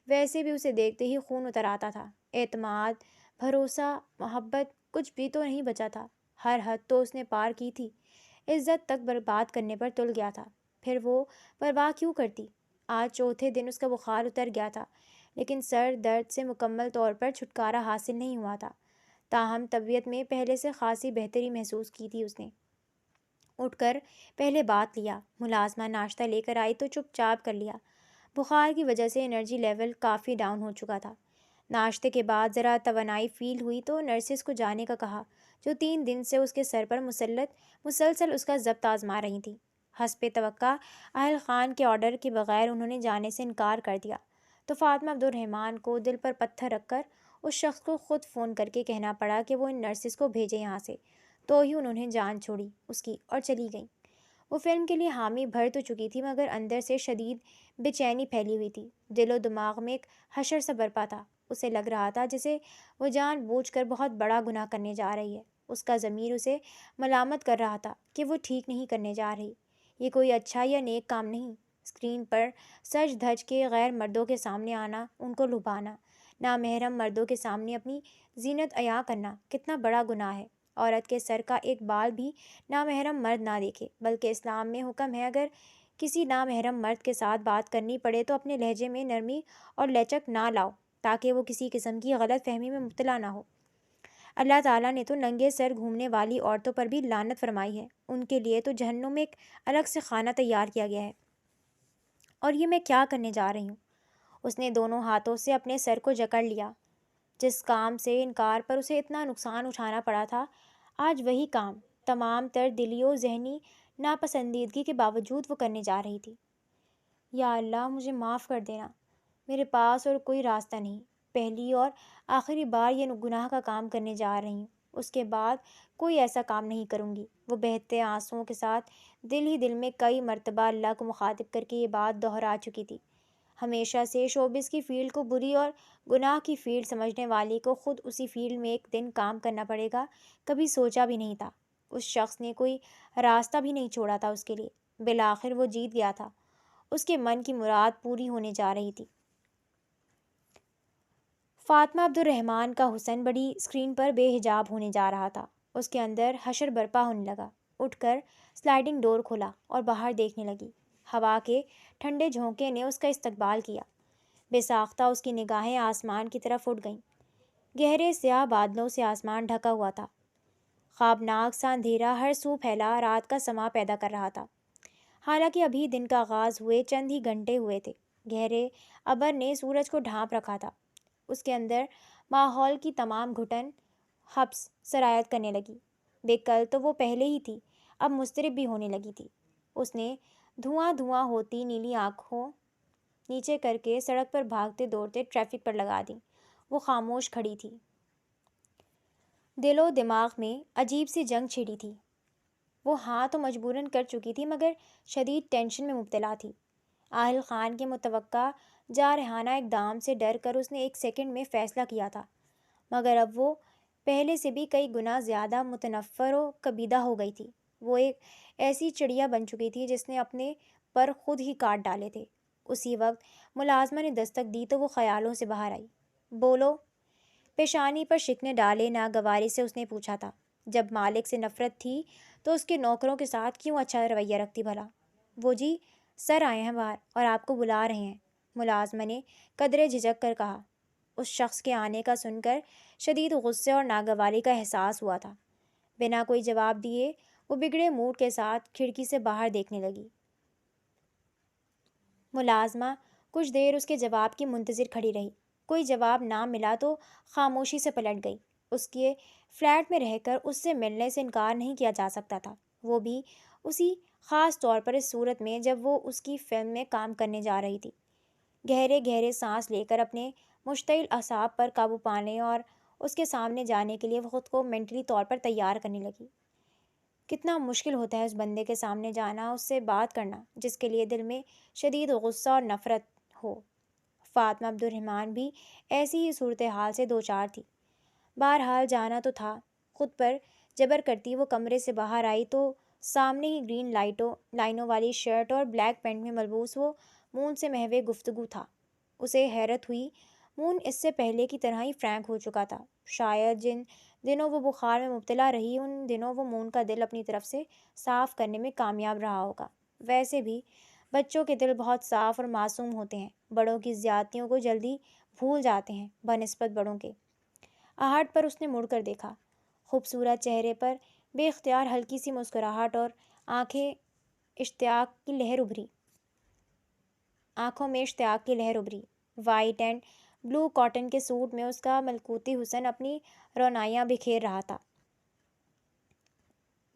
ویسے بھی اسے دیکھتے ہی خون اتر آتا تھا۔ اعتماد، بھروسہ، محبت، کچھ بھی تو نہیں بچا تھا۔ ہر حد تو اس نے پار کی تھی، عزت تک برباد کرنے پر تل گیا تھا۔ پھر وہ پرواہ کیوں کرتی؟ آج چوتھے دن اس کا بخار اتر گیا تھا، لیکن سر درد سے مکمل طور پر چھٹکارا حاصل نہیں ہوا تھا۔ تاہم طبیعت میں پہلے سے خاصی بہتری محسوس کی تھی اس نے۔ اٹھ کر پہلے بات لیا، ملازمہ ناشتہ لے کر آئی تو چپ چاپ کر لیا۔ بخار کی وجہ سے انرجی لیول کافی ڈاؤن ہو چکا تھا۔ ناشتے کے بعد ذرا توانائی فیل ہوئی تو نرسز کو جانے کا کہا، جو 3 دن سے اس کے سر پر مسلسل اس کا ضبط آزما رہی تھیں۔ حسب توقع اہل خان کے آرڈر کے بغیر انہوں نے جانے سے انکار کر دیا، تو فاطمہ عبد الرحمن کو دل پر پتھر رکھ کر اس شخص کو خود فون کر کے کہنا پڑا کہ وہ ان نرسز کو بھیجے یہاں سے، تو ہی انہوں نے جان چھوڑی اس کی اور چلی گئیں۔ وہ فلم کے لیے حامی بھر تو چکی تھی، مگر اندر سے شدید بے چینی پھیلی ہوئی تھی۔ دل و دماغ میں ایک حشر سا برپا تھا۔ اسے لگ رہا تھا جسے وہ جان بوجھ کر بہت بڑا گناہ کرنے جا رہی ہے۔ اس کا ضمیر اسے ملامت کر رہا تھا کہ وہ ٹھیک نہیں کرنے جا رہی۔ یہ کوئی اچھا یا نیک کام نہیں۔ اسکرین پر سج دھج کے غیر مردوں کے سامنے آنا، ان کو لبھانا، نامحرم مردوں کے سامنے اپنی زینت عیاں کرنا کتنا بڑا گناہ ہے۔ عورت کے سر کا ایک بال بھی نامحرم مرد نہ دیکھے، بلکہ اسلام میں حکم ہے اگر کسی نامحرم مرد کے ساتھ بات کرنی پڑے تو اپنے لہجے میں نرمی اور لچک نہ لاؤ، تاکہ وہ کسی قسم کی غلط فہمی میں مبتلا نہ ہو۔ اللہ تعالیٰ نے تو ننگے سر گھومنے والی عورتوں پر بھی لعنت فرمائی ہے۔ ان کے لیے تو جہنم میں ایک الگ سے خانہ تیار کیا گیا ہے۔ اور یہ میں کیا کرنے جا رہی ہوں؟ اس نے دونوں ہاتھوں سے اپنے سر کو جکڑ لیا۔ جس کام سے انکار پر اسے اتنا نقصان اٹھانا پڑا تھا، آج وہی کام تمام تر دلی و ذہنی ناپسندیدگی کے باوجود وہ کرنے جا رہی تھی۔ یا اللہ، مجھے معاف کر دینا، میرے پاس اور کوئی راستہ نہیں، پہلی اور آخری بار یہ گناہ کا کام کرنے جا رہی ہوں۔ اس کے بعد کوئی ایسا کام نہیں کروں گی۔ وہ بہتے آنسوؤں کے ساتھ دل ہی دل میں کئی مرتبہ اللہ کو مخاطب کر کے یہ بات دہرا چکی تھی۔ ہمیشہ سے شوبز کی فیلڈ کو بری اور گناہ کی فیلڈ سمجھنے والی کو خود اسی فیلڈ میں ایک دن کام کرنا پڑے گا، کبھی سوچا بھی نہیں تھا۔ اس شخص نے کوئی راستہ بھی نہیں چھوڑا تھا اس کے لیے۔ بالآخر وہ جیت گیا تھا۔ اس کے من کی مراد پوری ہونے جا رہی تھی۔ فاطمہ عبد الرحمن کا حسن بڑی اسکرین پر بے حجاب ہونے جا رہا تھا۔ اس کے اندر حشر برپا ہونے لگا۔ اٹھ کر سلائڈنگ ڈور کھولا اور باہر دیکھنے لگی۔ ہوا کے ٹھنڈے جھونکے نے اس کا استقبال کیا۔ بے ساختہ اس کی نگاہیں آسمان کی طرف اٹھ گئیں۔ گہرے سیاہ بادلوں سے آسمان ڈھکا ہوا تھا۔ خوابناک سا اندھیرا ہر سو پھیلا رات کا سما پیدا کر رہا تھا۔ حالانکہ ابھی دن کا آغاز ہوئے چند ہی گھنٹے ہوئے تھے، گہرے ابر نے سورج کو ڈھانپ رکھا تھا۔ اس کے اندر ماحول کی تمام گھٹن حبس سرایت کرنے لگی۔ بے کل تو وہ پہلے ہی تھی، اب مضطرب بھی ہونے لگی تھی۔ اس نے دھواں دھواں ہوتی نیلی آنکھوں نیچے کر کے سڑک پر بھاگتے دوڑتے ٹریفک پر لگا دیں۔ وہ خاموش کھڑی تھی۔ دل و دماغ میں عجیب سی جنگ چھڑی تھی۔ وہ ہاں تو مجبوراً کر چکی تھی، مگر شدید ٹینشن میں مبتلا تھی۔ آہل خان کے متوقع جارحانہ اقدام سے ڈر کر اس نے ایک سیکنڈ میں فیصلہ کیا تھا، مگر اب وہ پہلے سے بھی کئی گنا زیادہ متنفر و کبیدہ ہو گئی تھی۔ وہ ایک ایسی چڑیا بن چکی تھی جس نے اپنے پر خود ہی کاٹ ڈالے تھے۔ اسی وقت ملازمہ نے دستک دی تو وہ خیالوں سے باہر آئی۔ بولو، پیشانی پر شکنے ڈالے ناگواری سے اس نے پوچھا تھا۔ جب مالک سے نفرت تھی تو اس کے نوکروں کے ساتھ کیوں اچھا رویہ رکھتی بھلا؟ وہ جی سر آئے ہیں باہر اور آپ کو بلا رہے ہیں، ملازمہ نے قدرے جھجک کر کہا۔ اس شخص کے آنے کا سن کر شدید غصے اور ناگواری کا احساس ہوا تھا۔ بنا کوئی جواب دیے وہ بگڑے موڈ کے ساتھ کھڑکی سے باہر دیکھنے لگی۔ ملازمہ کچھ دیر اس کے جواب کی منتظر کھڑی رہی۔ کوئی جواب نہ ملا تو خاموشی سے پلٹ گئی۔ اس کے فلیٹ میں رہ کر اس سے ملنے سے انکار نہیں کیا جا سکتا تھا، وہ بھی اسی خاص طور پر اس صورت میں جب وہ اس کی فلم میں کام کرنے جا رہی تھی۔ گہرے گہرے سانس لے کر اپنے مشتعل اعصاب پر قابو پانے اور اس کے سامنے جانے کے لیے وہ خود کو مینٹلی طور پر تیار کرنے لگی۔ کتنا مشکل ہوتا ہے اس بندے کے سامنے جانا، اس سے بات کرنا جس کے لیے دل میں شدید غصہ اور نفرت ہو۔ فاطمہ عبد الرحمن بھی ایسی ہی صورتحال سے دوچار تھی۔ بہرحال جانا تو تھا۔ خود پر جبر کرتی وہ کمرے سے باہر آئی تو سامنے ہی گرین لائنوں والی شرٹ اور بلیک پینٹ میں ملبوس وہ مون سے محو گفتگو تھا۔ اسے حیرت ہوئی، مون اس سے پہلے کی طرح ہی فرینک ہو چکا تھا۔ شاید جن دنوں وہ بخار میں مبتلا رہی ان دنوں وہ مون کا دل اپنی طرف سے صاف کرنے میں کامیاب رہا ہوگا۔ ویسے بھی بچوں کے دل بہت صاف اور معصوم ہوتے ہیں، بڑوں کی زیادتیوں کو جلدی بھول جاتے ہیں بنسبت بڑوں کے۔ آہٹ پر اس نے مڑ کر دیکھا۔ خوبصورت چہرے پر بے اختیار ہلکی سی مسکراہٹ اور آنکھوں میں اشتیاق کی لہر ابھری۔ وائٹ اینڈ بلو کاٹن کے سوٹ میں اس کا ملکوتی حسن اپنی رونائیاں بکھیر رہا تھا۔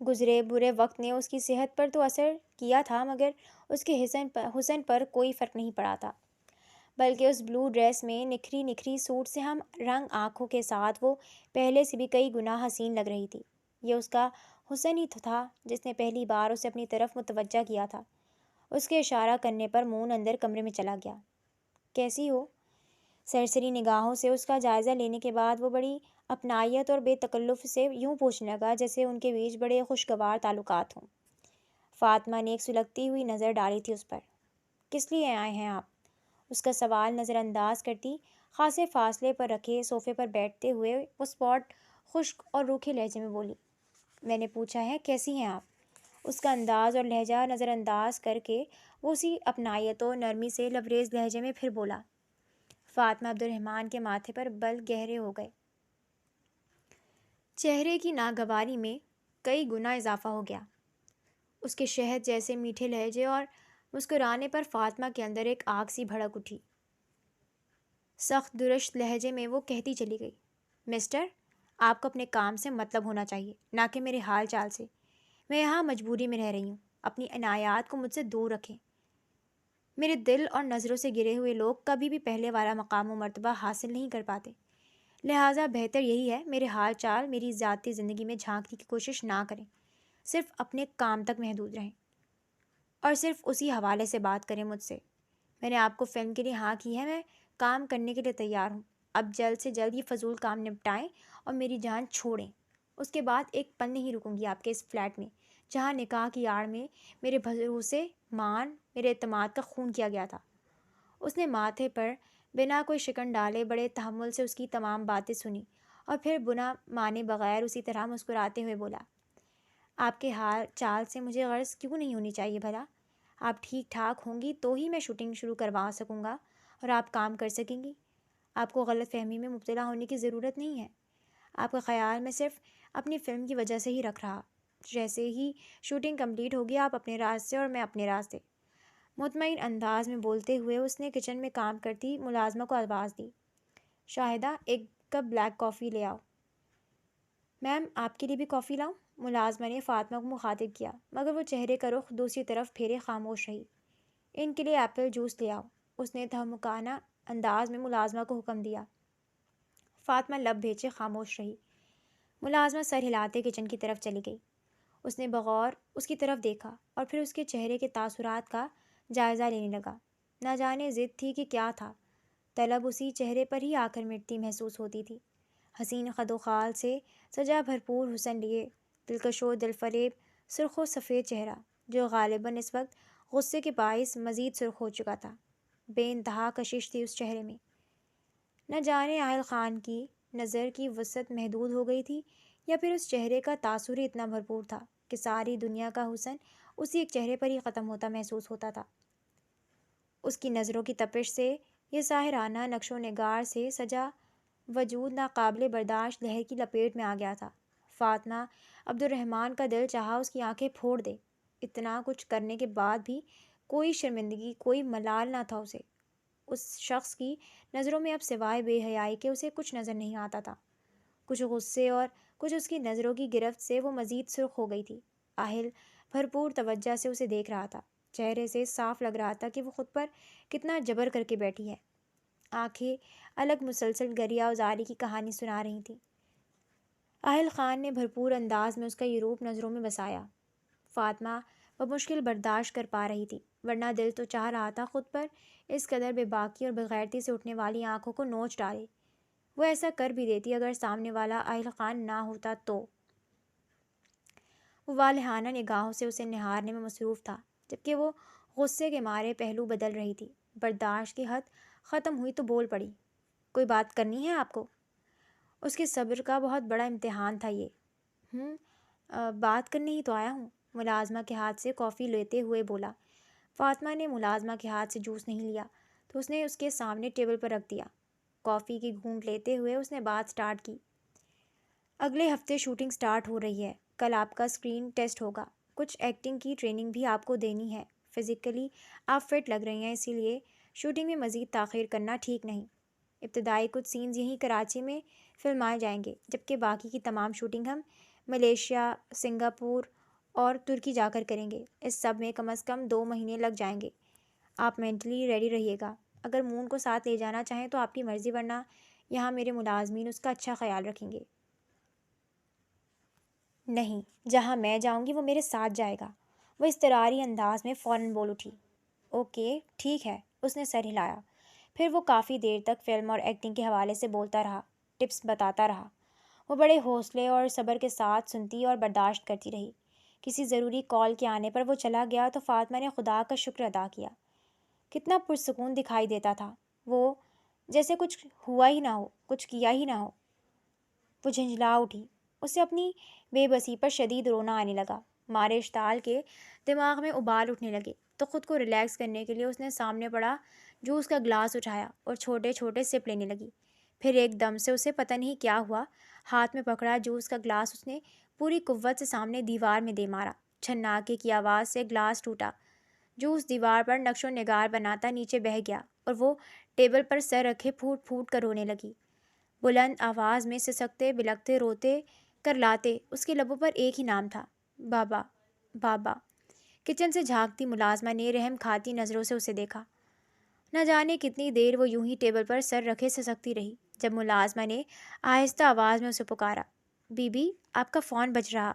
گزرے برے وقت نے اس کی صحت پر تو اثر کیا تھا، مگر اس کے حسن پر کوئی فرق نہیں پڑا تھا، بلکہ اس بلو ڈریس میں نکھری نکھری سوٹ سے ہم رنگ آنکھوں کے ساتھ وہ پہلے سے بھی کئی گنا حسین لگ رہی تھی۔ یہ اس کا حسن ہی تھا جس نے پہلی بار اسے اپنی طرف متوجہ کیا تھا۔ اس کے اشارہ کرنے پر مون اندر کمرے میں چلا گیا۔ کیسی ہو؟ سرسری نگاہوں سے اس کا جائزہ لینے کے بعد وہ بڑی اپنائیت اور بے تکلف سے یوں پوچھنے لگا جیسے ان کے بیچ بڑے خوشگوار تعلقات ہوں۔ فاطمہ نے ایک سلگتی ہوئی نظر ڈالی تھی اس پر۔ کس لیے آئے ہیں آپ؟ اس کا سوال نظر انداز کرتی خاصے فاصلے پر رکھے صوفے پر بیٹھتے ہوئے وہ اسپاٹ خشک اور روکھے لہجے میں بولی۔ میں نے پوچھا ہے کیسی ہیں آپ؟ اس کا انداز اور لہجہ نظر انداز کر کے وہ اسی اپنائیت و نرمی سے لبریز لہجے میں پھر بولا۔ فاطمہ عبد الرحمن کے ماتھے پر بل گہرے ہو گئے۔ چہرے کی ناگواری میں کئی گنا اضافہ ہو گیا۔ اس کے شہد جیسے میٹھے لہجے اور مسکرانے پر فاطمہ کے اندر ایک آگ سی بھڑک اٹھی۔ سخت درشت لہجے میں وہ کہتی چلی گئی، مسٹر، آپ کو اپنے کام سے مطلب ہونا چاہیے، نہ کہ میرے حال چال سے۔ میں یہاں مجبوری میں رہ رہی ہوں، اپنی عنایات کو مجھ سے دور رکھیں۔ میرے دل اور نظروں سے گرے ہوئے لوگ کبھی بھی پہلے والا مقام و مرتبہ حاصل نہیں کر پاتے۔ لہٰذا بہتر یہی ہے میرے حال چال میری ذاتی زندگی میں جھانکنے کی کوشش نہ کریں، صرف اپنے کام تک محدود رہیں اور صرف اسی حوالے سے بات کریں مجھ سے۔ میں نے آپ کو فلم کے لیے ہاں کی ہے، میں کام کرنے کے لیے تیار ہوں۔ اب جلد سے جلد یہ فضول کام نپٹائیں اور میری جان چھوڑیں۔ اس کے بعد ایک پل نہیں رکوں گی آپ کے اس فلیٹ میں، جہاں نکاح کی آڑ میں میرے بھروسے مان، میرے اعتماد کا خون کیا گیا تھا۔ اس نے ماتھے پر بنا کوئی شکن ڈالے بڑے تحمل سے اس کی تمام باتیں سنی اور پھر بنا مانے بغیر اسی طرح مسکراتے ہوئے بولا، آپ کے حال چال سے مجھے غرض کیوں نہیں ہونی چاہیے بھلا؟ آپ ٹھیک ٹھاک ہوں گی تو ہی میں شوٹنگ شروع کروا سکوں گا اور آپ کام کر سکیں گی۔ آپ کو غلط فہمی میں مبتلا ہونے کی ضرورت نہیں ہے۔ آپ کا خیال میں صرف اپنی فلم کی وجہ سے ہی رکھ رہا۔ جیسے ہی شوٹنگ کمپلیٹ ہوگی آپ اپنے راستے اور میں اپنے راستے۔ مطمئن انداز میں بولتے ہوئے اس نے کچن میں کام کرتی ملازمہ کو آواز دی، شاہدہ ایک کپ بلیک کافی لے آؤ۔ میم آپ کے لیے بھی کافی لاؤں؟ ملازمہ نے فاطمہ کو مخاطب کیا، مگر وہ چہرے کا رخ دوسری طرف پھیرے خاموش رہی۔ ان کے لیے ایپل جوس لے آؤ، اس نے تہمکانہ انداز میں ملازمہ کو حکم دیا۔ فاطمہ لب بھیجے خاموش رہی۔ ملازمہ سر ہلاتے کچن کی طرف چلی گئی۔ اس نے بغور اس کی طرف دیکھا اور پھر اس کے چہرے کے تاثرات کا جائزہ لینے لگا۔ نہ جانے ضد تھی کہ کیا تھا، طلب اسی چہرے پر ہی آ کر مٹتی محسوس ہوتی تھی۔ حسین خد و خال سے سجا بھرپور حسن لیے دلکش و دل فریب سرخ و سفید چہرہ، جو غالباً اس وقت غصے کے باعث مزید سرخ ہو چکا تھا۔ بے انتہا کشش تھی اس چہرے میں۔ نہ جانے اہل خان کی نظر کی وسعت محدود ہو گئی تھی یا پھر اس چہرے کا تاثر ہی اتنا بھرپور تھا کہ ساری دنیا کا حسن اسی ایک چہرے پر ہی ختم ہوتا محسوس ہوتا تھا۔ اس کی نظروں کی تپش سے، یہ ساحرانہ نقش و نگار سے سجا وجود ناقابل برداشت لہر کی لپیٹ میں آ گیا تھا۔ فاطمہ عبد الرحمن کا دل چاہا اس کی آنکھیں پھوڑ دے۔ اتنا کچھ کرنے کے بعد بھی کوئی شرمندگی، کوئی ملال نہ تھا اسے۔ اس شخص کی نظروں میں اب سوائے بے حیائی کے اسے کچھ نظر نہیں آتا تھا۔ کچھ غصے اور کچھ اس کی نظروں کی گرفت سے وہ مزید سرخ ہو گئی تھی۔ اہل بھرپور توجہ سے اسے دیکھ رہا تھا۔ چہرے سے صاف لگ رہا تھا کہ وہ خود پر کتنا جبر کر کے بیٹھی ہے۔ آنکھیں الگ مسلسل گریا ازاری کی کہانی سنا رہی تھیں۔ اہل خان نے بھرپور انداز میں اس کا یہ روپ نظروں میں بسایا۔ فاطمہ بمشکل برداشت کر پا رہی تھی، ورنہ دل تو چاہ رہا تھا خود پر اس قدر بے باکی اور بغیرتی سے اٹھنے والی آنکھوں کو نوچ ڈالے۔ وہ ایسا کر بھی دیتی اگر سامنے والا اہل خان نہ ہوتا تو۔ وہ والہانہ نگاہوں سے اسے نہارنے میں مصروف تھا، جبکہ وہ غصے کے مارے پہلو بدل رہی تھی۔ برداشت کی حد ختم ہوئی تو بول پڑی، کوئی بات کرنی ہے آپ کو؟ اس کے صبر کا بہت بڑا امتحان تھا یہ۔ بات کرنے ہی تو آیا ہوں، ملازمہ کے ہاتھ سے کافی لیتے ہوئے بولا۔ فاطمہ نے ملازمہ کے ہاتھ سے جوس نہیں لیا تو اس نے اس کے سامنے ٹیبل پر رکھ دیا۔ کافی کی گھونٹ لیتے ہوئے اس نے بات سٹارٹ کی۔ اگلے ہفتے شوٹنگ سٹارٹ ہو رہی ہے۔ کل آپ کا اسکرین ٹیسٹ ہوگا۔ کچھ ایکٹنگ کی ٹریننگ بھی آپ کو دینی ہے۔ فزیکلی آپ فٹ لگ رہی ہیں، اسی لیے شوٹنگ میں مزید تاخیر کرنا ٹھیک نہیں۔ ابتدائی کچھ سینز یہیں کراچی میں فلمائے جائیں گے، جبکہ باقی کی تمام شوٹنگ ہم ملیشیا، سنگاپور اور ترکی جا کر کریں گے۔ اس سب میں کم از کم 2 مہینے لگ جائیں گے۔ آپ مینٹلی ریڈی رہیے گا۔ اگر مون کو ساتھ لے جانا چاہیں تو آپ کی مرضی، ورنہ یہاں میرے ملازمین اس کا اچھا خیال رکھیں گے۔ نہیں، جہاں میں جاؤں گی وہ میرے ساتھ جائے گا۔ وہ اضطراری انداز میں فوراً بول اٹھی۔ اوکے ٹھیک ہے، اس نے سر ہلایا۔ پھر وہ کافی دیر تک فلم اور ایکٹنگ کے حوالے سے بولتا رہا، ٹپس بتاتا رہا۔ وہ بڑے حوصلے اور صبر کے ساتھ سنتی اور برداشت کرتی رہی۔ کسی ضروری کال کے آنے پر وہ چلا گیا تو فاطمہ نے خدا کا شکر ادا کیا۔ کتنا پرسکون دکھائی دیتا تھا وہ، جیسے کچھ ہوا ہی نہ ہو، کچھ کیا ہی نہ ہو۔ وہ جھنجھلا اٹھی۔ اسے اپنی بے بسی پر شدید رونا آنے لگا۔ مارے اشتعال کے دماغ میں ابال اٹھنے لگے تو خود کو ریلیکس کرنے کے لیے اس نے سامنے پڑا جوس کا گلاس اٹھایا اور چھوٹے چھوٹے سپ لینے لگی۔ پھر ایک دم سے اسے پتہ نہیں کیا ہوا، ہاتھ میں پکڑا جوس کا گلاس اس نے پوری قوت سے سامنے دیوار میں دے مارا۔ چھناکے کی آواز سے گلاس ٹوٹا۔ جوس دیوار پر نقش و نگار بناتا نیچے بہہ گیا اور وہ ٹیبل پر سر رکھے پھوٹ پھوٹ کر رونے لگی۔ بلند آواز میں سسکتے بلکتے روتے کرلاتے اس کے لبوں پر ایک ہی نام تھا، بابا بابا۔ کچن سے جھانکتی ملازمہ نے رحم کھاتی نظروں سے اسے دیکھا۔ نہ جانے کتنی دیر وہ یوں ہی ٹیبل پر سر رکھے سسکتی رہی۔ جب ملازمہ نے آہستہ آواز میں اسے پکارا، بی بی آپ کا فون بج رہا۔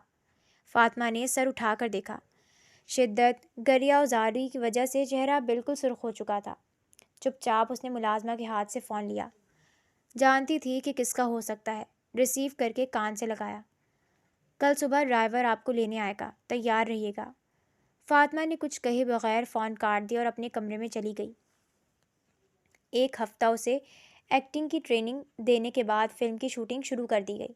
فاطمہ نے سر اٹھا کر دیکھا۔ شدت گریہ و زاری کی وجہ سے چہرہ بالکل سرخ ہو چکا تھا۔ چپ چاپ اس نے ملازمہ کے ہاتھ سے فون لیا۔ جانتی تھی کہ کس کا ہو سکتا ہے، ریسیو کر کے کان سے لگایا۔ کل صبح ڈرائیور آپ کو لینے آئے گا، تیار رہیے گا۔ فاطمہ نے کچھ کہے بغیر فون کاٹ دیا اور اپنے کمرے میں چلی گئی۔ ایک ہفتہ اسے ایکٹنگ کی ٹریننگ دینے کے بعد فلم کی شوٹنگ شروع کر دی گئی۔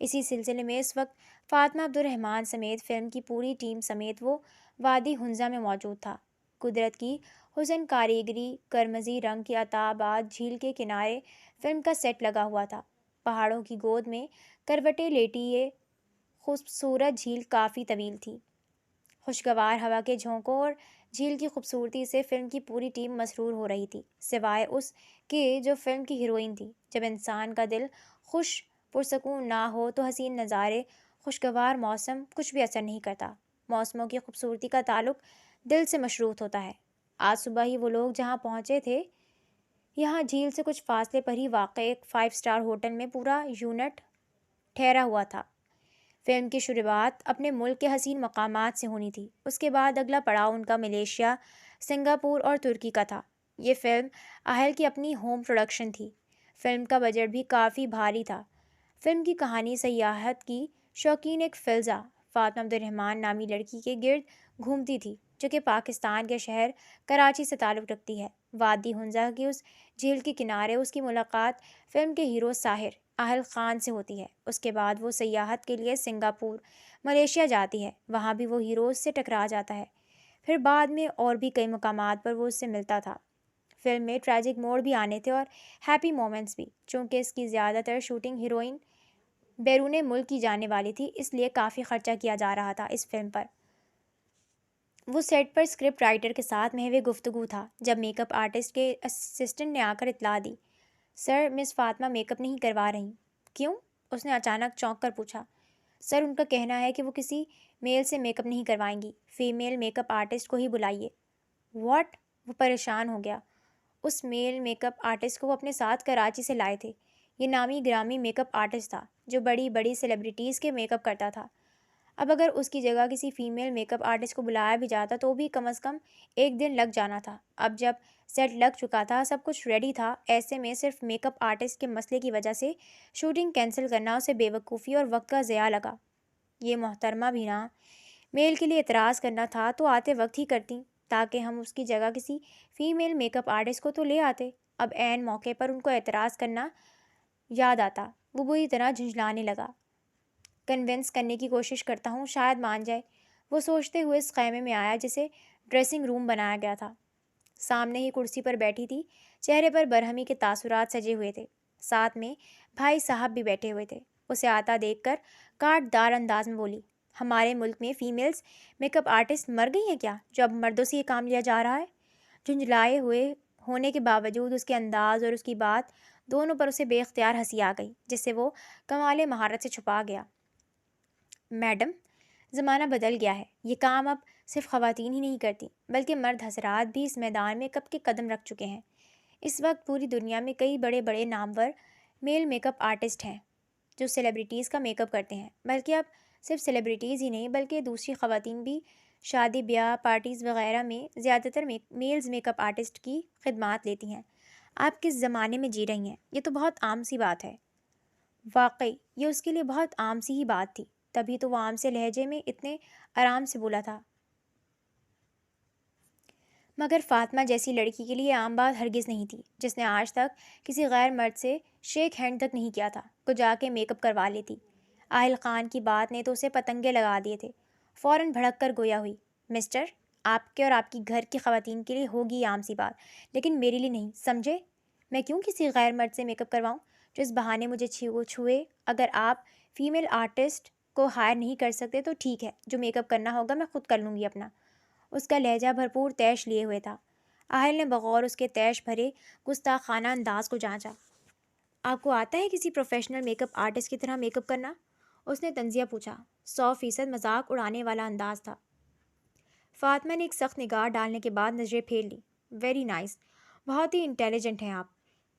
اسی سلسلے میں اس وقت فاطمہ عبد الرحمن سمیت فلم کی پوری ٹیم سمیت وہ وادی ہنزا میں موجود تھا۔ قدرت کی حسن کاریگری، کرمزی رنگ کی عطا بعد جھیل کے کنارے فلم کا سیٹ لگا ہوا تھا۔ پہاڑوں کی گود میں کروٹیں لیٹی یہ خوبصورت جھیل کافی طویل تھی۔ خوشگوار ہوا کے جھونکوں اور جھیل کی خوبصورتی سے فلم کی پوری ٹیم مسرور ہو رہی تھی، سوائے اس کے جو فلم کی ہیروئن تھی۔ جب انسان کا دل خوش پرسکون نہ ہو تو حسین نظارے، خوشگوار موسم کچھ بھی اثر نہیں کرتا۔ موسموں کی خوبصورتی کا تعلق دل سے مشروط ہوتا ہے۔ آج صبح ہی وہ لوگ جہاں پہنچے تھے، یہاں جھیل سے کچھ فاصلے پر ہی واقع ایک 5 اسٹار ہوٹل میں پورا یونٹ ٹھہرا ہوا تھا۔ فلم کی شروعات اپنے ملک کے حسین مقامات سے ہونی تھی۔ اس کے بعد اگلا پڑاؤ ان کا ملیشیا، سنگاپور اور ترکی کا تھا۔ یہ فلم اہل کی اپنی ہوم پروڈکشن تھی۔ فلم کا بجٹ بھی کافی بھاری تھا۔ فلم کی کہانی سیاحت کی شوقین ایک فلزہ فاطمہ عبد الرحمن نامی لڑکی کے گرد گھومتی تھی، جو کہ پاکستان کے شہر کراچی سے تعلق رکھتی ہے۔ وادی ہنزا کی اس جھیل کے کنارے اس کی ملاقات فلم کے ہیرو ساحر اہل خان سے ہوتی ہے۔ اس کے بعد وہ سیاحت کے لیے سنگاپور، ملیشیا جاتی ہے، وہاں بھی وہ ہیروز سے ٹکرا جاتا ہے۔ پھر بعد میں اور بھی کئی مقامات پر وہ اس سے ملتا تھا۔ فلم میں ٹریجک موڑ بھی آنے تھے اور ہیپی مومنٹس بھی۔ چونکہ اس کی زیادہ تر شوٹنگ ہیروئن بیرون ملک کی جانے والی تھی، اس لیے کافی خرچہ کیا جا رہا تھا اس فلم پر۔ وہ سیٹ پر اسکرپٹ رائٹر کے ساتھ محو گفتگو تھا جب میک اپ آرٹسٹ کے اسسٹنٹ نے آ کر اطلاع دی، سر مس فاطمہ میک اپ نہیں کروا رہی۔ کیوں؟ اس نے اچانک چونک کر پوچھا۔ سر ان کا کہنا ہے کہ وہ کسی میل سے میک اپ نہیں کروائیں گی، فیمیل میک اپ آرٹسٹ کو ہی بلائیے۔ واٹ؟ وہ پریشان ہو گیا۔ اس میل میک اپ آرٹسٹ کو وہ اپنے ساتھ کراچی سے لائے تھے۔ یہ نامی گرامی میک اپ آرٹسٹ تھا جو بڑی بڑی سیلیبریٹیز کے میک اپ کرتا تھا۔ اب اگر اس کی جگہ کسی فیمیل میک اپ آرٹسٹ کو بلایا بھی جاتا تو بھی کم از کم 1 دن لگ جانا تھا۔ اب جب سیٹ لگ چکا تھا، سب کچھ ریڈی تھا، ایسے میں صرف میک اپ آرٹسٹ کے مسئلے کی وجہ سے شوٹنگ کینسل کرنا اسے بے وقوفی اور وقت کا ضیاع لگا۔ یہ محترمہ بھی نہ میل کے لیے اعتراض کرنا تھا تو آتے وقت ہی کرتی، تاکہ ہم اس کی جگہ کسی فیمیل میک اپ آرٹسٹ کو تو لے آتے۔ اب عین موقع پر ان کو اعتراض کرنا یاد آتا۔ وہ بری طرح جھنجھلانے لگا۔ کنونس کرنے کی کوشش کرتا ہوں، شاید مان جائے، وہ سوچتے ہوئے اس خیمے میں آیا جسے ڈریسنگ روم بنایا گیا تھا۔ سامنے ہی کرسی پر بیٹھی تھی، چہرے پر برہمی کے تاثرات سجے ہوئے تھے، ساتھ میں بھائی صاحب بھی بیٹھے ہوئے تھے۔ اسے آتا دیکھ کر کاٹ دار انداز میں بولی، ہمارے ملک میں فیمیلز میک اپ آرٹسٹ مر گئی ہیں کیا جو اب مردوں سے یہ کام لیا جا رہا ہے؟ جھنجھلائے ہوئے ہونے کے باوجود اس کے انداز اور اس کی بات دونوں پر اسے بے اختیار ہنسی آ گئی، جس سے وہ کمال مہارت سے چھپا گیا۔ میڈم، زمانہ بدل گیا ہے، یہ کام اب صرف خواتین ہی نہیں کرتی بلکہ مرد حضرات بھی اس میدان میں کب کے قدم رکھ چکے ہیں۔ اس وقت پوری دنیا میں کئی بڑے بڑے نامور میل میک اپ آرٹسٹ ہیں جو سیلیبریٹیز کا میک اپ کرتے ہیں، بلکہ اب صرف سیلیبریٹیز ہی نہیں بلکہ دوسری خواتین بھی شادی بیاہ پارٹیز وغیرہ میں زیادہ تر میلز میک اپ آرٹسٹ کی خدمات لیتی ہیں۔ آپ کس زمانے میں جی رہی ہیں؟ یہ تو بہت عام سی بات ہے۔ واقعی یہ اس کے لیے بہت عام سی ہی بات تھی، تبھی تو وہ عام سے لہجے میں اتنے آرام سے بولا تھا۔ مگر فاطمہ جیسی لڑکی کے لیے عام بات ہرگز نہیں تھی، جس نے آج تک کسی غیر مرد سے شیک ہینڈ تک نہیں کیا تھا، کو جا کے میک اپ کروا لیتی۔ آہل خان کی بات نے تو اسے پتنگے لگا دیے تھے۔ فوراً بھڑک کر گویا ہوئی، مسٹر، آپ کے اور آپ کی گھر کی خواتین کے لیے ہوگی عام سی بات، لیکن میرے لیے نہیں، سمجھے؟ میں کیوں کسی غیر مرد سے میک اپ کرواؤں جو اس بہانے مجھے چھوئے؟ اگر آپ فیمیل آرٹسٹ کو ہائر نہیں کر سکتے تو ٹھیک ہے، جو میک اپ کرنا ہوگا میں خود کر لوں گی اپنا۔ اس کا لہجہ بھرپور طیش لیے ہوئے تھا۔ آہل نے بغور اس کے طیش بھرے گستاخانہ انداز کو جانچا۔ آپ کو آتا ہے کسی پروفیشنل میک اپ آرٹسٹ کی طرح میک اپ کرنا؟ اس نے طنزیہ پوچھا۔ 100% مذاق اڑانے والا انداز تھا۔ فاطمہ نے ایک سخت نگاہ ڈالنے کے بعد نظریں پھیر لی۔ ویری نائس، بہت ہی انٹیلیجنٹ ہیں آپ،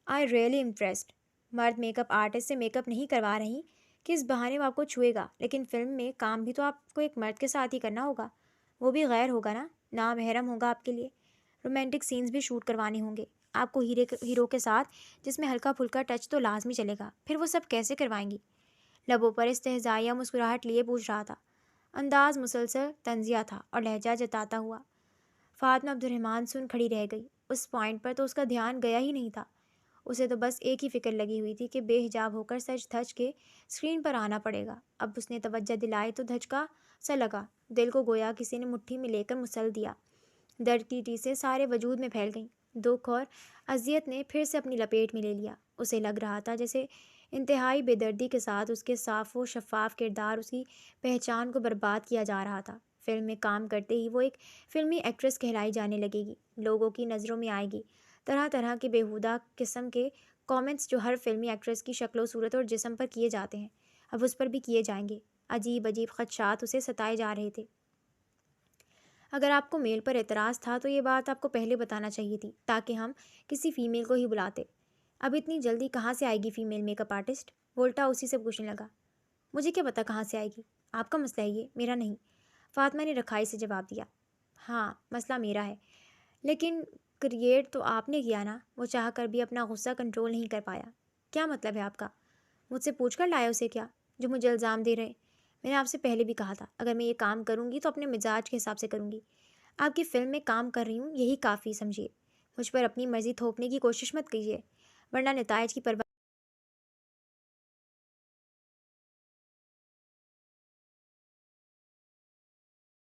آئی ریئلی امپریسڈ۔ مرد میک اپ آرٹسٹ سے میک اپ نہیں کروا رہی کہ اس بہانے وہ آپ کو چھوئے گا، لیکن فلم میں کام بھی تو آپ کو ایک مرد کے ساتھ ہی کرنا ہوگا، وہ بھی غیر ہوگا نا، نامحرم ہوگا آپ کے لیے۔ رومانٹک سینز بھی شوٹ کروانے ہوں گے آپ کو ہیرو کے ساتھ، جس میں ہلکا پھلکا ٹچ تو لازمی چلے گا، پھر وہ سب کیسے کروائیں گی؟ لبوں پر استہزائیہ مسکراہٹ لیے پوچھ رہا تھا، انداز مسلسل طنزیہ تھا اور لہجہ جتاتا ہوا۔ فاطمہ عبد الرحمن سن کھڑی رہ گئی، اس پوائنٹ پر تو اس کا دھیان گیا ہی نہیں تھا، اسے تو بس ایک ہی فکر لگی ہوئی تھی کہ بے حجاب ہو کر سج دھج کے اسکرین پر آنا پڑے گا۔ اب اس نے توجہ دلائی تو دھچکا سا لگا، دل کو گویا کسی نے مٹھی میں لے کر مسل دیا، درد کی ٹیسیں سارے وجود میں پھیل گئیں، دکھ اور اذیت نے پھر سے اپنی لپیٹ میں لے لیا۔ اسے لگ رہا تھا جیسے انتہائی بے دردی کے ساتھ اس کے صاف و شفاف کردار اس کی پہچان کو برباد کیا جا رہا تھا۔ فلم میں کام کرتے ہی وہ ایک فلمی ایکٹریس کہلائی جانے لگے گی، لوگوں کی نظروں میں آئے گی، طرح طرح کے بیہودہ قسم کے کامنٹس جو ہر فلمی ایکٹریس کی شکل و صورت اور جسم پر کیے جاتے ہیں اب اس پر بھی کیے جائیں گے۔ عجیب عجیب خدشات اسے ستائے جا رہے تھے۔ اگر آپ کو میل پر اعتراض تھا تو یہ بات آپ کو پہلے بتانا چاہیے تھی، تاکہ ہم کسی فیمیل کو ہی بلاتے۔ اب اتنی جلدی کہاں سے آئے گی فیمیل میک اپ آرٹسٹ؟ وولٹا اسی سے پوچھنے لگا۔ مجھے کیا پتا کہاں سے آئے گی، آپ کا مسئلہ ہے یہ، میرا نہیں، فاطمہ نے رکھائی سے جواب دیا۔ ہاں مسئلہ میرا ہے، لیکن کریٹ تو آپ نے کیا نا۔ وہ چاہ کر بھی اپنا غصہ کنٹرول نہیں کر پایا۔ کیا مطلب ہے آپ کا؟ مجھ سے پوچھ کر لایا اسے کیا، جو مجھے الزام دے رہے؟ میں نے آپ سے پہلے بھی کہا تھا، اگر میں یہ کام کروں گی تو اپنے مزاج کے حساب سے کروں گی۔ آپ کی فلم میں کام کر رہی ہوں، یہی کافی سمجھیے، مجھ پر اپنی مرضی تھوپنے کی کوشش مت کیجیے، ورنہ نتائج کی پرواہ